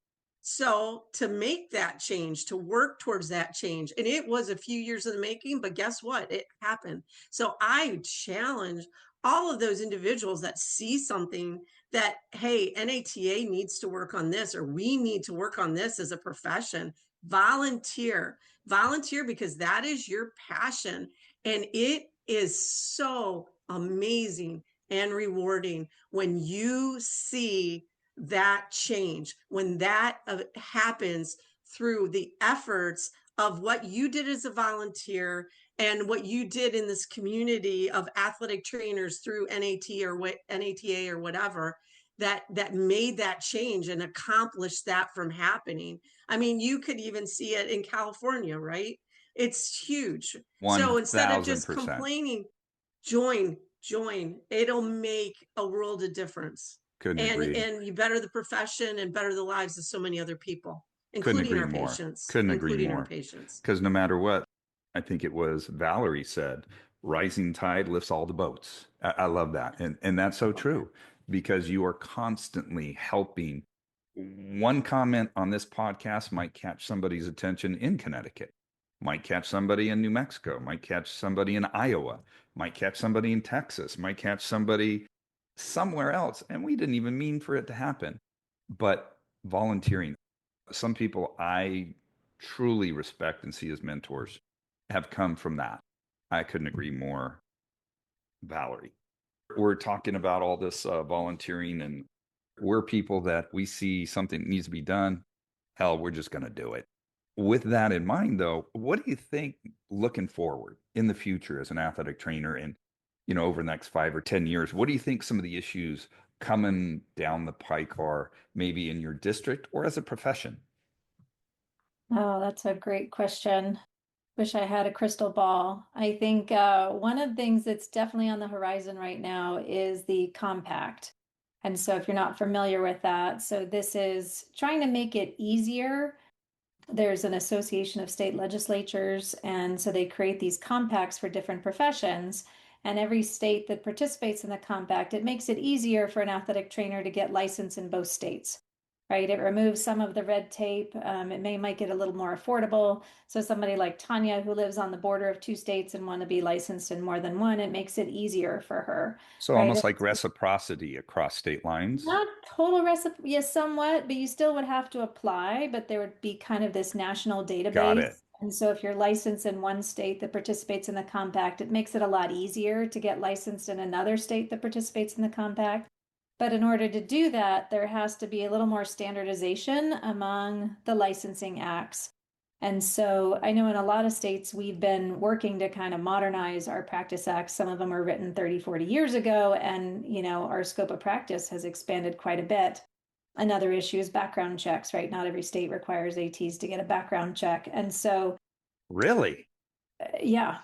So to make that change, to work towards that change, and it was a few years in the making, but guess what? It happened. So I challenge all of those individuals that see something that, hey, NATA needs to work on this, or we need to work on this as a profession. Volunteer, because that is your passion. And it is so amazing and rewarding when you see that change, when that happens through the efforts of what you did as a volunteer and what you did in this community of athletic trainers through NATA or whatever, that made that change and accomplished that from happening. I mean, you could even see it in California, right? It's huge. So instead of just 1000%. complaining, join. It'll make a world of difference. Couldn't agree. And you better the profession and better the lives of so many other people, Couldn't including agree our more. patients. Couldn't agree Including our more. patients. Because no matter what, I think it was Valerie said, rising tide lifts all the boats. I love that. And that's so true, because you are constantly helping. One comment on this podcast might catch somebody's attention in Connecticut, might catch somebody in New Mexico, might catch somebody in Iowa, might catch somebody in Texas, might catch somebody somewhere else. And we didn't even mean for it to happen. But volunteering, some people I truly respect and see as mentors have come from that. I couldn't agree more, Valerie. We're talking about all this volunteering, and we're people that we see something needs to be done. Hell, we're just going to do it. With that in mind, though, what do you think looking forward in the future as an athletic trainer? And over the next 5 or 10 years? What do you think some of the issues coming down the pike are, maybe in your district or as a profession? Oh, that's a great question. Wish I had a crystal ball. I think one of the things that's definitely on the horizon right now is the compact. And so if you're not familiar with that, so this is trying to make it easier. There's an association of state legislatures, and so they create these compacts for different professions. And every state that participates in the compact, it makes it easier for an athletic trainer to get licensed in both states, right? It removes some of the red tape. It may make it a little more affordable. So somebody like Tanya, who lives on the border of 2 states and want to be licensed in more than one, it makes it easier for her, So right? almost like reciprocity across state lines. Not total recipe, yes, somewhat, but you still would have to apply, but there would be kind of this national Got it. database. And so if you're licensed in one state that participates in the compact, it makes it a lot easier to get licensed in another state that participates in the compact. But in order to do that, there has to be a little more standardization among the licensing acts. And so I know in a lot of states, we've been working to kind of modernize our practice acts. Some of them were written 30, 40 years ago, and our scope of practice has expanded quite a bit. Another issue is background checks, right? Not every state requires ATs to get a background check. And so, Really? yeah.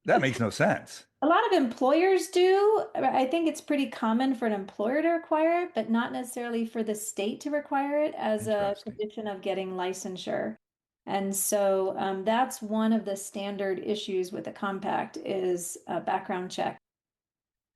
That makes no sense. A lot of employers do. I think it's pretty common for an employer to require it, but not necessarily for the state to require it as a Interesting. condition of getting licensure. And so that's one of the standard issues with the compact is a background check.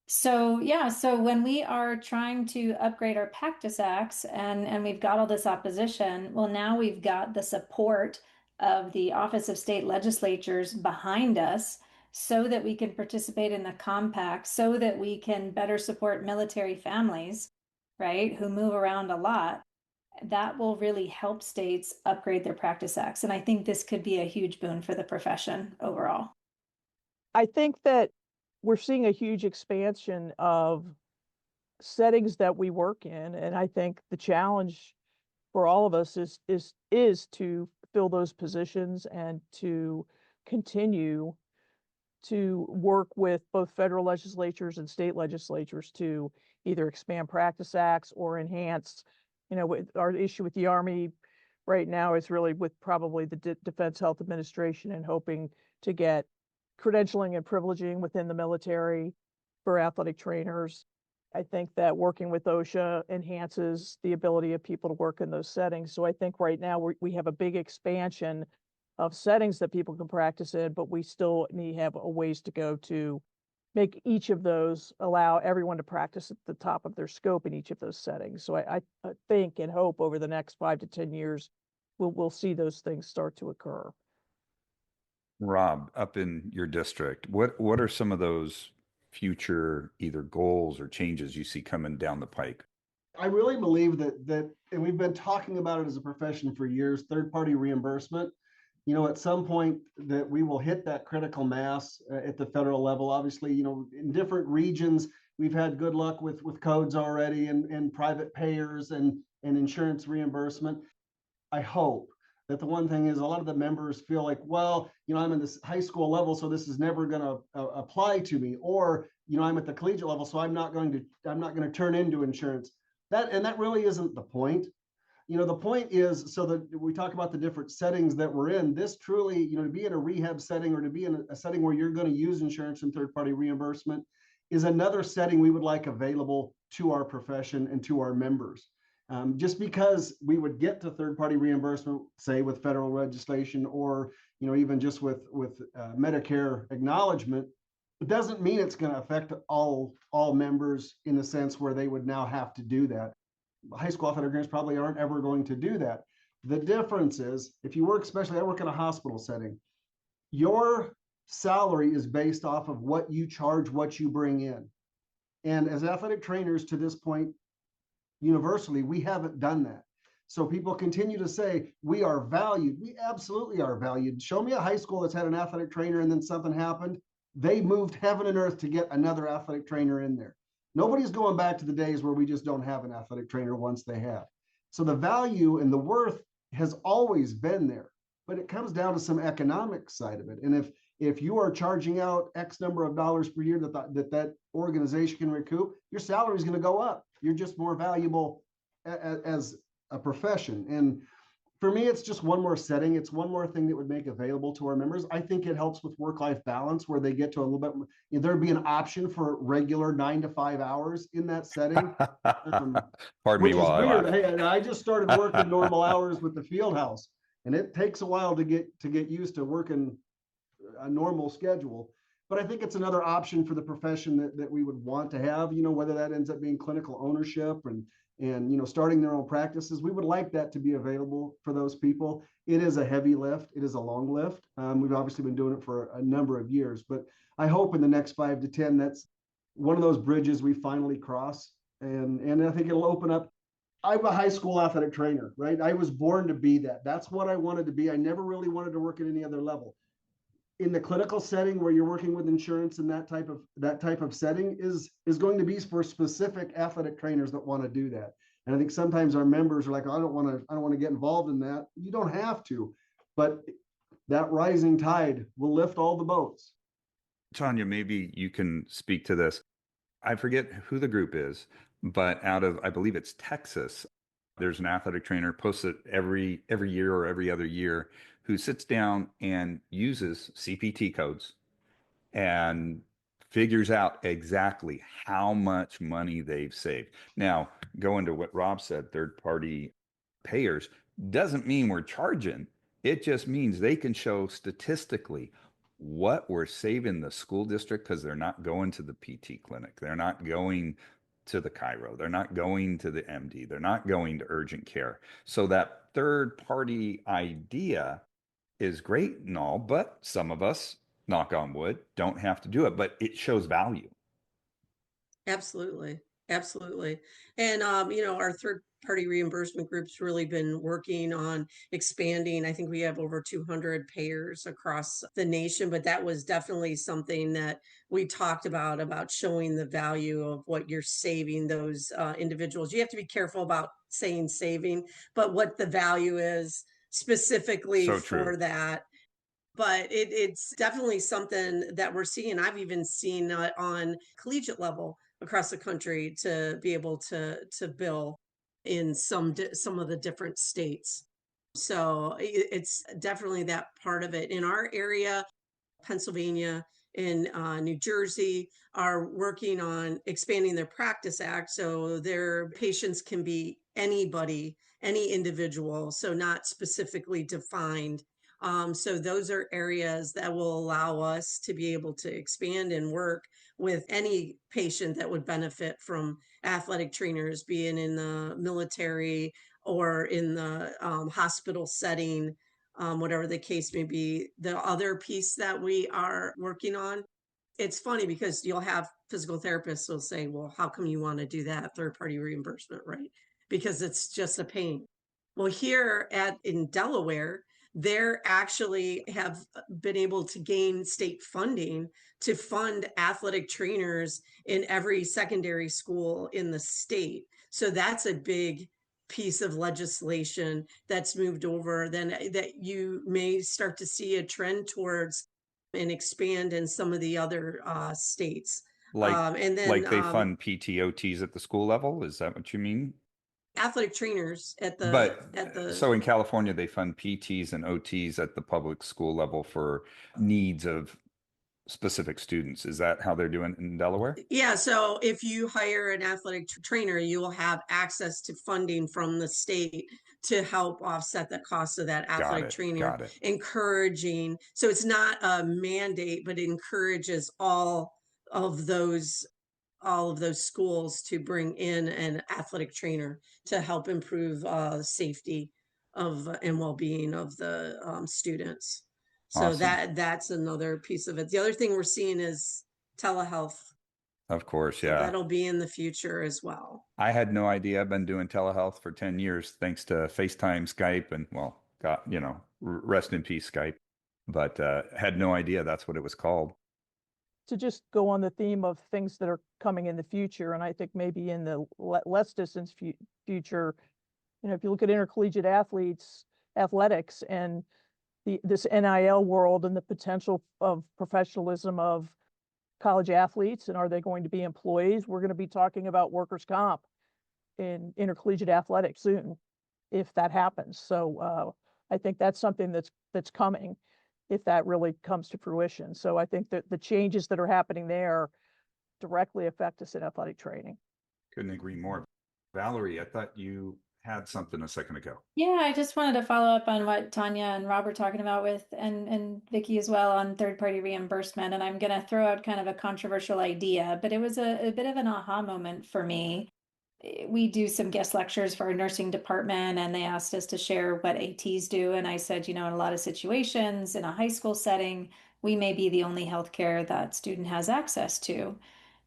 So yeah, so when we are trying to upgrade our practice acts and we've got all this opposition, well, now we've got the support of the Office of State Legislatures behind us so that we can participate in the compact, so that we can better support military families, right, who move around a lot. That will really help states upgrade their practice acts. And I think this could be a huge boon for the profession overall. I think that we're seeing a huge expansion of settings that we work in, and I think the challenge for all of us is to fill those positions and to continue to work with both federal legislatures and state legislatures to either expand practice acts or enhance, with our issue with the Army right now is really with probably the Defense Health Administration and hoping to get credentialing and privileging within the military for athletic trainers. I think that working with OSHA enhances the ability of people to work in those settings. So I think right now we have a big expansion of settings that people can practice in, but we still need to have a ways to go to make each of those allow everyone to practice at the top of their scope in each of those settings. So I think and hope over the next 5 to 10 years, we'll see those things start to occur. Rob, up in your district, what are some of those future either goals or changes you see coming down the pike? I really believe that, and we've been talking about it as a profession for years, third-party reimbursement. At some point that we will hit that critical mass at the federal level. Obviously, in different regions, we've had good luck with codes already and private payers and insurance reimbursement. I hope that the one thing is a lot of the members feel like, well, I'm in this high school level, so this is never going to apply to me, or I'm at the collegiate level, so I'm not going to turn into insurance. That really isn't the point. The point is so that we talk about the different settings that we're in. This truly, to be in a rehab setting or to be in a setting where you're going to use insurance and third-party reimbursement is another setting we would like available to our profession and to our members. Just because we would get to third-party reimbursement, say with federal legislation or even just with Medicare acknowledgement, it doesn't mean it's going to affect all members in the sense where they would now have to do that. High school athletic trainers probably aren't ever going to do that. The difference is if you work, especially I work in a hospital setting, your salary is based off of what you charge, what you bring in. And as athletic trainers to this point, universally, we haven't done that. So people continue to say we are valued. We absolutely are valued. Show me a high school that's had an athletic trainer and then something happened. They moved heaven and earth to get another athletic trainer in there. Nobody's going back to the days where we just don't have an athletic trainer once they have. So the value and the worth has always been there, but it comes down to some economic side of it. And if you are charging out X number of dollars per year that organization can recoup, your salary is going to go up. You're just more valuable as a profession. And for me, it's just one more setting. It's one more thing that would make available to our members. I think it helps with work-life balance where they get to a little bit, there'd be an option for regular 9 to 5 hours in that setting. Pardon me Which is while I weird. laugh. Hey, I just started working normal hours with the field house, and it takes a while to get used to working a normal schedule. But I think it's another option for the profession that we would want to have, whether that ends up being clinical ownership and starting their own practices. We would like that to be available for those people. It is a heavy lift. It is a long lift. We've obviously been doing it for a number of years, but I hope in the next 5 to 10, that's one of those bridges we finally cross. And I think it'll open up. I'm a high school athletic trainer, right? I was born to be that. That's what I wanted to be. I never really wanted to work at any other level. In the clinical setting where you're working with insurance and that type of setting is going to be for specific athletic trainers that want to do that. And I think sometimes our members are like, I don't want to get involved in that. You don't have to, but that rising tide will lift all the boats. Tanya, maybe you can speak to this. I forget who the group is, but out of, I believe it's Texas, there's an athletic trainer posted every year or every other year who sits down and uses CPT codes and figures out exactly how much money they've saved. Now, going to what Rob said, third-party payers doesn't mean we're charging. It just means they can show statistically what we're saving the school district because they're not going to the PT clinic. They're not going to the chiro. They're not going to the MD. They're not going to urgent care. So that third party idea is great and all, but some of us, knock on wood, don't have to do it, but it shows value. Absolutely. Absolutely. And, our third party reimbursement group's really been working on expanding. I think we have over 200 payers across the nation, but that was definitely something that we talked about showing the value of what you're saving those individuals. You have to be careful about saying saving, but what the value is specifically So true. for that. But it's definitely something that we're seeing. I've even seen on collegiate level across the country to be able to bill in some of the different states. So it's definitely that part of it. In our area, Pennsylvania and New Jersey are working on expanding their Practice Act so their patients can be anybody, any individual, so not specifically defined. So those are areas that will allow us to be able to expand and work with any patient that would benefit from athletic trainers, being in the military or in the hospital setting, whatever the case may be. The other piece that we are working on, it's funny because you'll have physical therapists will say, well, how come you want to do that third party reimbursement, right? Because it's just a pain. Well, here in Delaware, they're actually have been able to gain state funding to fund athletic trainers in every secondary school in the state. So that's a big piece of legislation that's moved over, then that you may start to see a trend towards and expand in some of the other states. And then Like they fund PTOTs at the school level. Is that what you mean? athletic trainers at the But so in California, they fund PTs and OTs at the public school level for needs of specific students. Is that how they're doing it in Delaware? Yeah, so if you hire an athletic trainer, you will have access to funding from the state to help offset the cost of that Got athletic it. trainer, Got it. encouraging. So it's not a mandate, but it encourages all of those schools to bring in an athletic trainer to help improve safety of and well-being of the students. So Awesome. that's another piece of it. The other thing we're seeing is telehealth. Of course, So yeah. that'll be in the future as well. I had no idea. I've been doing telehealth for 10 years thanks to FaceTime, Skype, and well, got, rest in peace, Skype. But had no idea that's what it was called. To just go on the theme of things that are coming in the future, and I think maybe in the less distant future, if you look at intercollegiate athletics, and this NIL world and the potential of professionalism of college athletes, and are they going to be employees? We're going to be talking about workers' comp in intercollegiate athletics soon, if that happens. So I think that's something that's coming, if that really comes to fruition. So I think that the changes that are happening there directly affect us in athletic training. Couldn't agree more. Valerie, I thought you had something a second ago. Yeah, I just wanted to follow up on what Tanya and Rob were talking about with, and Vicky as well, on third-party reimbursement. And I'm going to throw out kind of a controversial idea, but it was a bit of an aha moment for me. We do some guest lectures for our nursing department, and they asked us to share what ATs do. And I said, in a lot of situations in a high school setting, we may be the only healthcare that student has access to.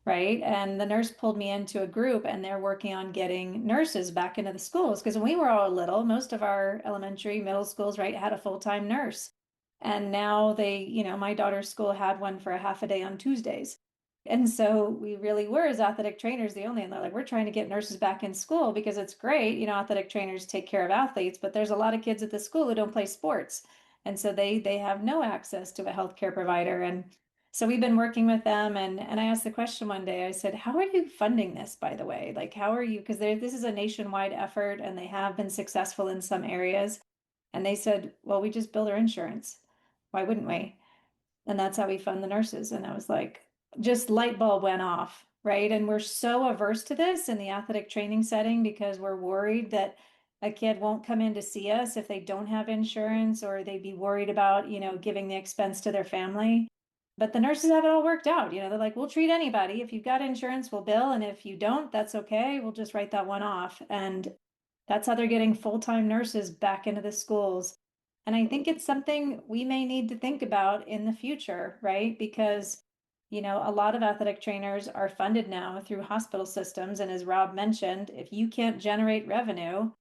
Right. And the nurse pulled me into a group, and they're working on getting nurses back into the schools. Because when we were all little, most of our elementary, middle schools, right, had a full-time nurse. And now my daughter's school had one for a half a day on Tuesdays. And so we really were, as athletic trainers, the only, and they're like, we're trying to get nurses back in school because it's great. Athletic trainers take care of athletes, but there's a lot of kids at the school who don't play sports. And so they have no access to a healthcare provider. And so we've been working with them, and I asked the question one day. I said, how are you funding this, by the way? Like, how are you, because this is a nationwide effort, and they have been successful in some areas. And they said, well, we just bill our insurance. Why wouldn't we? And that's how we fund the nurses. And I was like, just light bulb went off, right? And we're so averse to this in the athletic training setting because we're worried that a kid won't come in to see us if they don't have insurance, or they'd be worried about, giving the expense to their family. But the nurses have it all worked out. They're like, we'll treat anybody. If you've got insurance, we'll bill. And if you don't, that's okay. We'll just write that one off. And that's how they're getting full-time nurses back into the schools. And I think it's something we may need to think about in the future, right? Because, a lot of athletic trainers are funded now through hospital systems. And as Rob mentioned, if you can't generate revenue,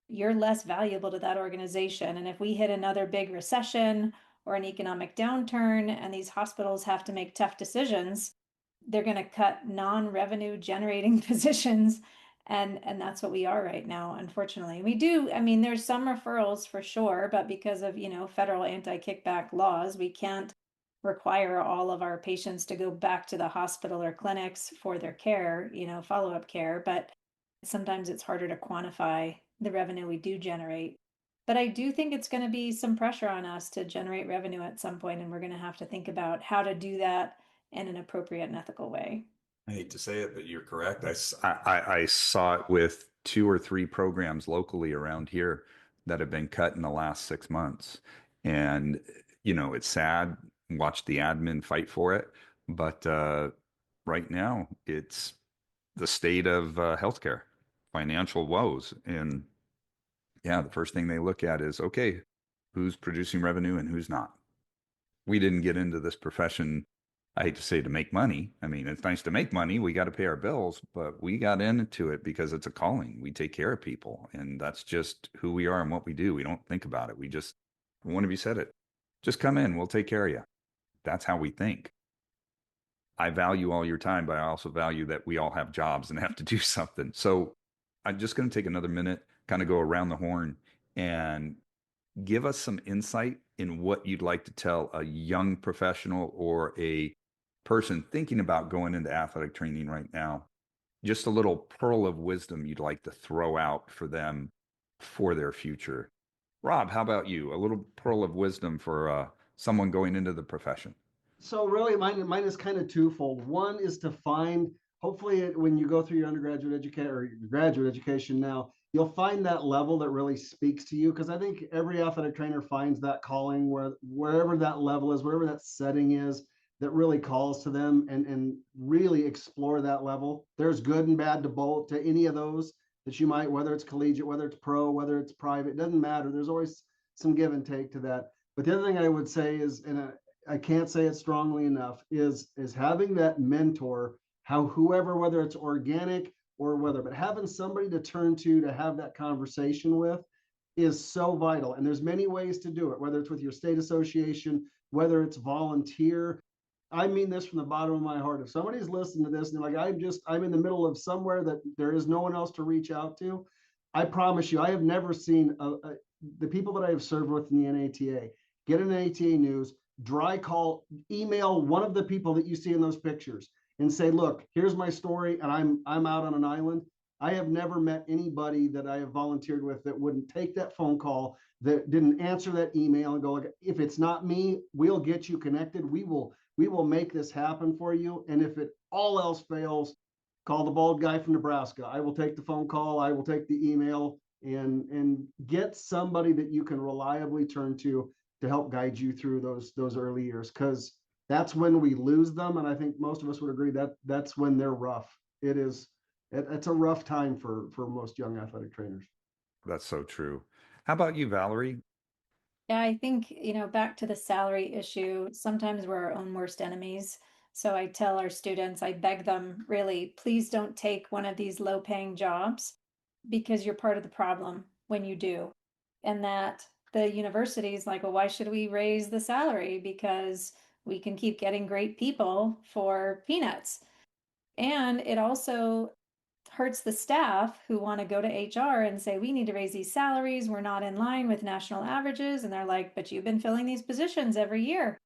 you're less valuable to that organization. And if we hit another big recession or an economic downturn, and these hospitals have to make tough decisions, they're going to cut non-revenue generating positions. And that's what we are right now, unfortunately. We do, there's some referrals for sure, but because of, federal anti-kickback laws, we can't require all of our patients to go back to the hospital or clinics for their care, follow-up care. But sometimes it's harder to quantify the revenue we do generate. But I do think it's going to be some pressure on us to generate revenue at some point, and we're going to have to think about how to do that in an appropriate and ethical way. I hate to say it, but you're correct. I saw it with 2 or 3 programs locally around here that have been cut in the last 6 months. And, it's sad. Watch the admin fight for it. But right now, it's the state of healthcare, financial woes. And yeah, the first thing they look at is, okay, who's producing revenue and who's not. We didn't get into this profession, I hate to say, to make money. It's nice to make money. We got to pay our bills, but we got into it because it's a calling. We take care of people, and that's just who we are and what we do. We don't think about it. We just, one of you said it, just come in, we'll take care of you. That's how we think. I value all your time, but I also value that we all have jobs and have to do something. So I'm just going to take another minute, kind of go around the horn, and give us some insight in what you'd like to tell a young professional or a person thinking about going into athletic training right now. Just a little pearl of wisdom you'd like to throw out for them for their future. Rob, how about you? A little pearl of wisdom for someone going into the profession. So really mine is kind of twofold. One is to find, hopefully when you go through your undergraduate education or your graduate education now, you'll find that level that really speaks to you. Because I think every athletic trainer finds that calling wherever that level is, wherever that setting is, that really calls to them, and really explore that level. There's good and bad to both, to any of those that you might, whether it's collegiate, whether it's pro, whether it's private, it doesn't matter. There's always some give and take to that. But the other thing I would say is, and I can't say it strongly enough, is having that mentor, whoever, whether it's organic or whether, but having somebody to turn to have that conversation with is so vital. And there's many ways to do it, whether it's with your state association, whether it's volunteer. I mean this from the bottom of my heart. If somebody's listening to this and they're like, I'm in the middle of somewhere that there is no one else to reach out to, I promise you, I have never seen the people that I have served with in the NATA get an ATA news, dry call, email one of the people that you see in those pictures and say, look, here's my story and I'm out on an island. I have never met anybody that I have volunteered with that wouldn't take that phone call, that didn't answer that email and go, if it's not me, we'll get you connected. We will make this happen for you. And if it all else fails, call the bald guy from Nebraska. I will take the phone call. I will take the email and get somebody that you can reliably turn to help guide you through those early years. Cause that's when we lose them. And I think most of us would agree that that's when they're rough. It's a rough time for most young athletic trainers. That's so true. How about you, Valerie? Yeah, I think, back to the salary issue, sometimes we're our own worst enemies. So I tell our students, I beg them, really, please don't take one of these low-paying jobs because you're part of the problem when you do. And that the university is like, well, why should we raise the salary? Because we can keep getting great people for peanuts. And it also hurts the staff who want to go to HR and say, we need to raise these salaries. We're not in line with national averages. And they're like, but you've been filling these positions every year.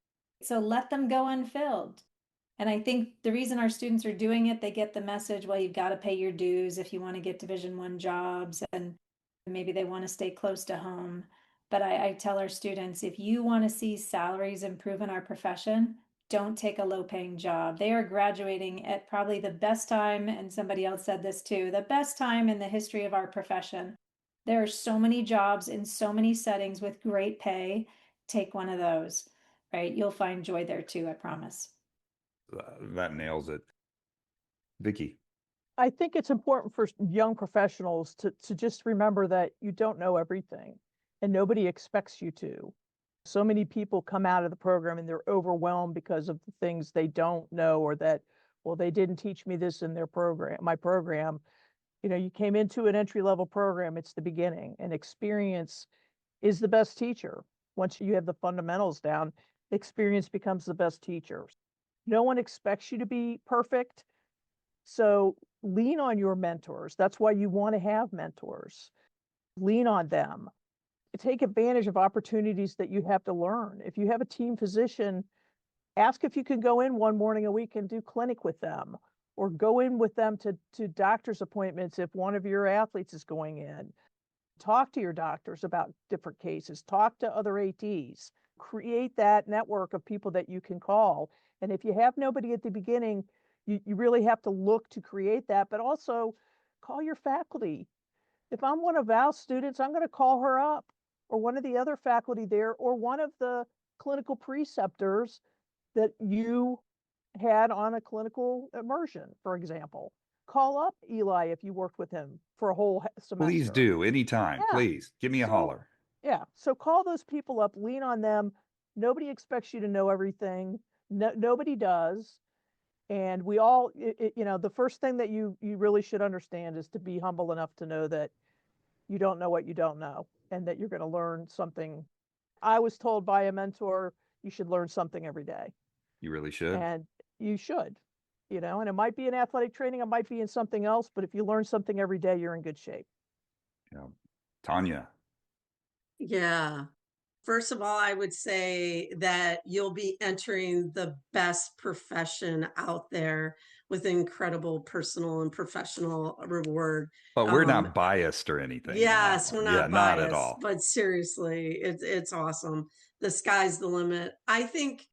So let them go unfilled. And I think the reason our students are doing it, they get the message, well, you've got to pay your dues if you want to get Division I jobs, and maybe they want to stay close to home. But I tell our students, if you want to see salaries improve in our profession, don't take a low-paying job. They are graduating at probably the best time, and somebody else said this too, the best time in the history of our profession. There are so many jobs in so many settings with great pay. Take one of those, right? You'll find joy there too, I promise. That nails it. Vicky. I think it's important for young professionals to just remember that you don't know everything and nobody expects you to. So many people come out of the program and they're overwhelmed because of the things they don't know, or that, well, they didn't teach me this in their program, my program. You came into an entry-level program, it's the beginning, and experience is the best teacher. Once you have the fundamentals down, experience becomes the best teacher. No one expects you to be perfect. So lean on your mentors. That's why you want to have mentors. Lean on them. Take advantage of opportunities that you have to learn. If you have a team physician, ask if you can go in one morning a week and do clinic with them, or go in with them to doctor's appointments if one of your athletes is going in. Talk to your doctors about different cases. Talk to other ATs. Create that network of people that you can call. And if you have nobody at the beginning, you really have to look to create that, but also call your faculty. If I'm one of Val's students, I'm going to call her up, or one of the other faculty there, or one of the clinical preceptors that you had on a clinical immersion, for example. Call up Eli if you worked with him for a whole semester. Please do, anytime. Yeah. Please give me a holler. Yeah. So call those people up, lean on them. Nobody expects you to know everything. Nobody does. And we all, the first thing that you really should understand is to be humble enough to know that you don't know what you don't know, and that you're going to learn something. I was told by a mentor, you should learn something every day. You really should. And you should, and it might be in athletic training, it might be in something else, but if you learn something every day, you're in good shape. Yeah. Tanya. Yeah. First of all, I would say that you'll be entering the best profession out there with incredible personal and professional reward. But we're not biased or anything. Yes, we're not biased, not at all. but seriously, it's awesome. The sky's the limit. I think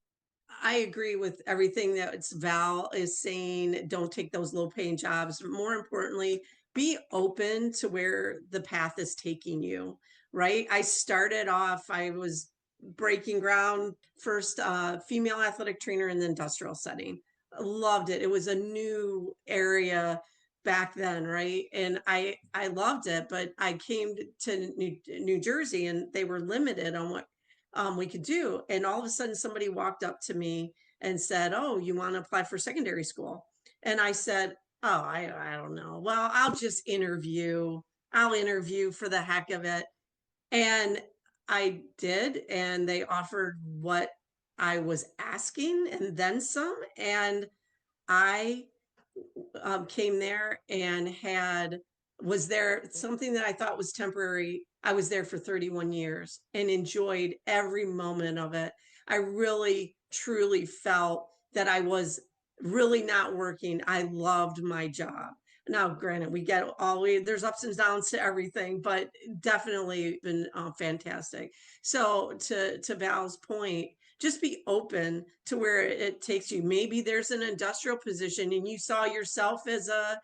I agree with everything that Val is saying. Don't take those low-paying jobs. More importantly, be open to where the path is taking you, right? I started off, I was breaking ground, first female athletic trainer in the industrial setting. Loved it. It was a new area back then, right? And I loved it, but I came to New Jersey and they were limited on what we could do. And all of a sudden somebody walked up to me and said, oh, you want to apply for secondary school? And I said, oh, I don't know. Well, I'll just interview. I'll interview for the heck of it. And I did. And they offered what I was asking and then some. And I came there and had was there something that I thought was temporary. I was there for 31 years and enjoyed every moment of it. I really, truly felt that I was really not working. I loved my job. Now, granted, we get there's ups and downs to everything, but definitely been fantastic. So to Val's point, just be open to where it takes you. Maybe there's an industrial position and you saw yourself as a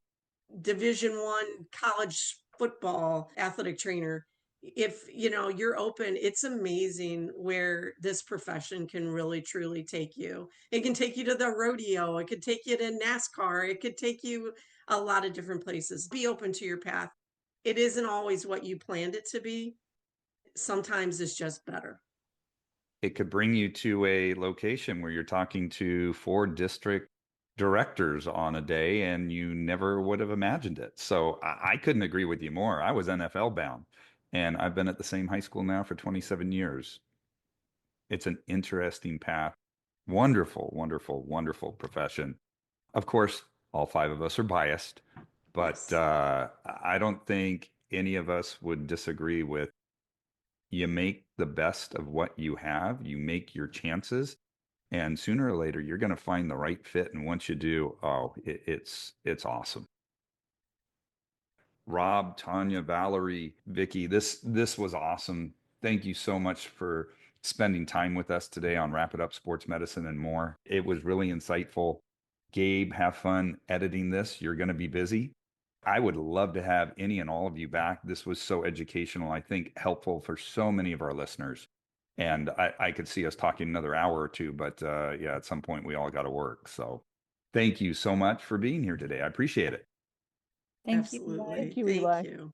Division 1 college football athletic trainer. If you're open, it's amazing where this profession can really truly take you. It can take you to the rodeo, it could take you to NASCAR, it could take you a lot of different places. Be open to your path. It isn't always what you planned it to be. Sometimes it's just better. It could bring you to a location where you're talking to 4 district directors on a day and you never would have imagined it. So I couldn't agree with you more. I was NFL bound and I've been at the same high school now for 27 years. It's an interesting path. Wonderful, wonderful, wonderful profession. Of course, all 5 of us are biased, but Yes. I don't think any of us would disagree with you make the best of what you have, you make your chances, and sooner or later you're going to find the right fit. And once you do, it's awesome. Rob, Tanya, Valerie, Vicky, this was awesome. Thank you so much for spending time with us today on Wrap It Up Sports Medicine and More. It was really insightful. Gabe, have fun editing this. You're going to be busy. I would love to have any and all of you back. This was so educational, I think helpful for so many of our listeners. And I could see us talking another hour or two, but yeah, at some point we all got to work. So thank you so much for being here today. I appreciate it. Thank you, Eli. Absolutely. Thank you, Thank Eli. you.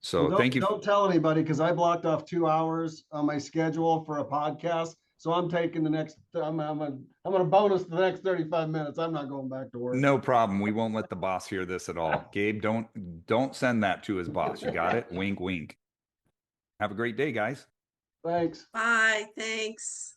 So Well, thank you. don't tell anybody because I blocked off 2 hours on my schedule for a podcast. So I'm taking the next. I'm gonna bonus the next 35 minutes. I'm not going back to work. No problem. We won't let the boss hear this at all. Gabe, don't send that to his boss. You got it? Wink, wink. Have a great day, guys. Thanks. Bye. Thanks.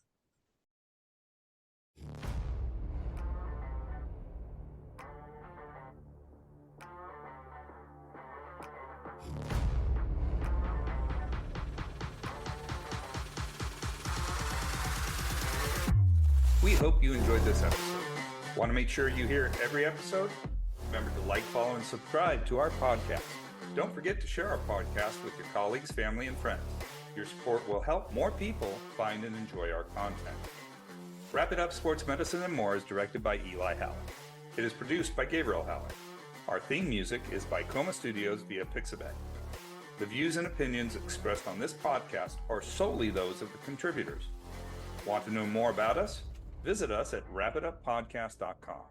We hope you enjoyed this episode. Want to make sure you hear every episode? Remember to like, follow, and subscribe to our podcast. Don't forget to share our podcast with your colleagues, family, and friends. Your support will help more people find and enjoy our content. Wrap It Up Sports Medicine and More is directed by Eli Halleck. It is produced by Gabriel Halleck. Our theme music is by Coma Studios via Pixabay. The views and opinions expressed on this podcast are solely those of the contributors. Want to know more about us? Visit us at wrapituppodcast.com.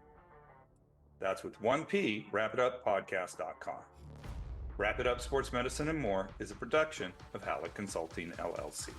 That's with 1P, wrapituppodcast.com. Wrap It Up Sports Medicine and More is a production of Halleck Consulting, LLC.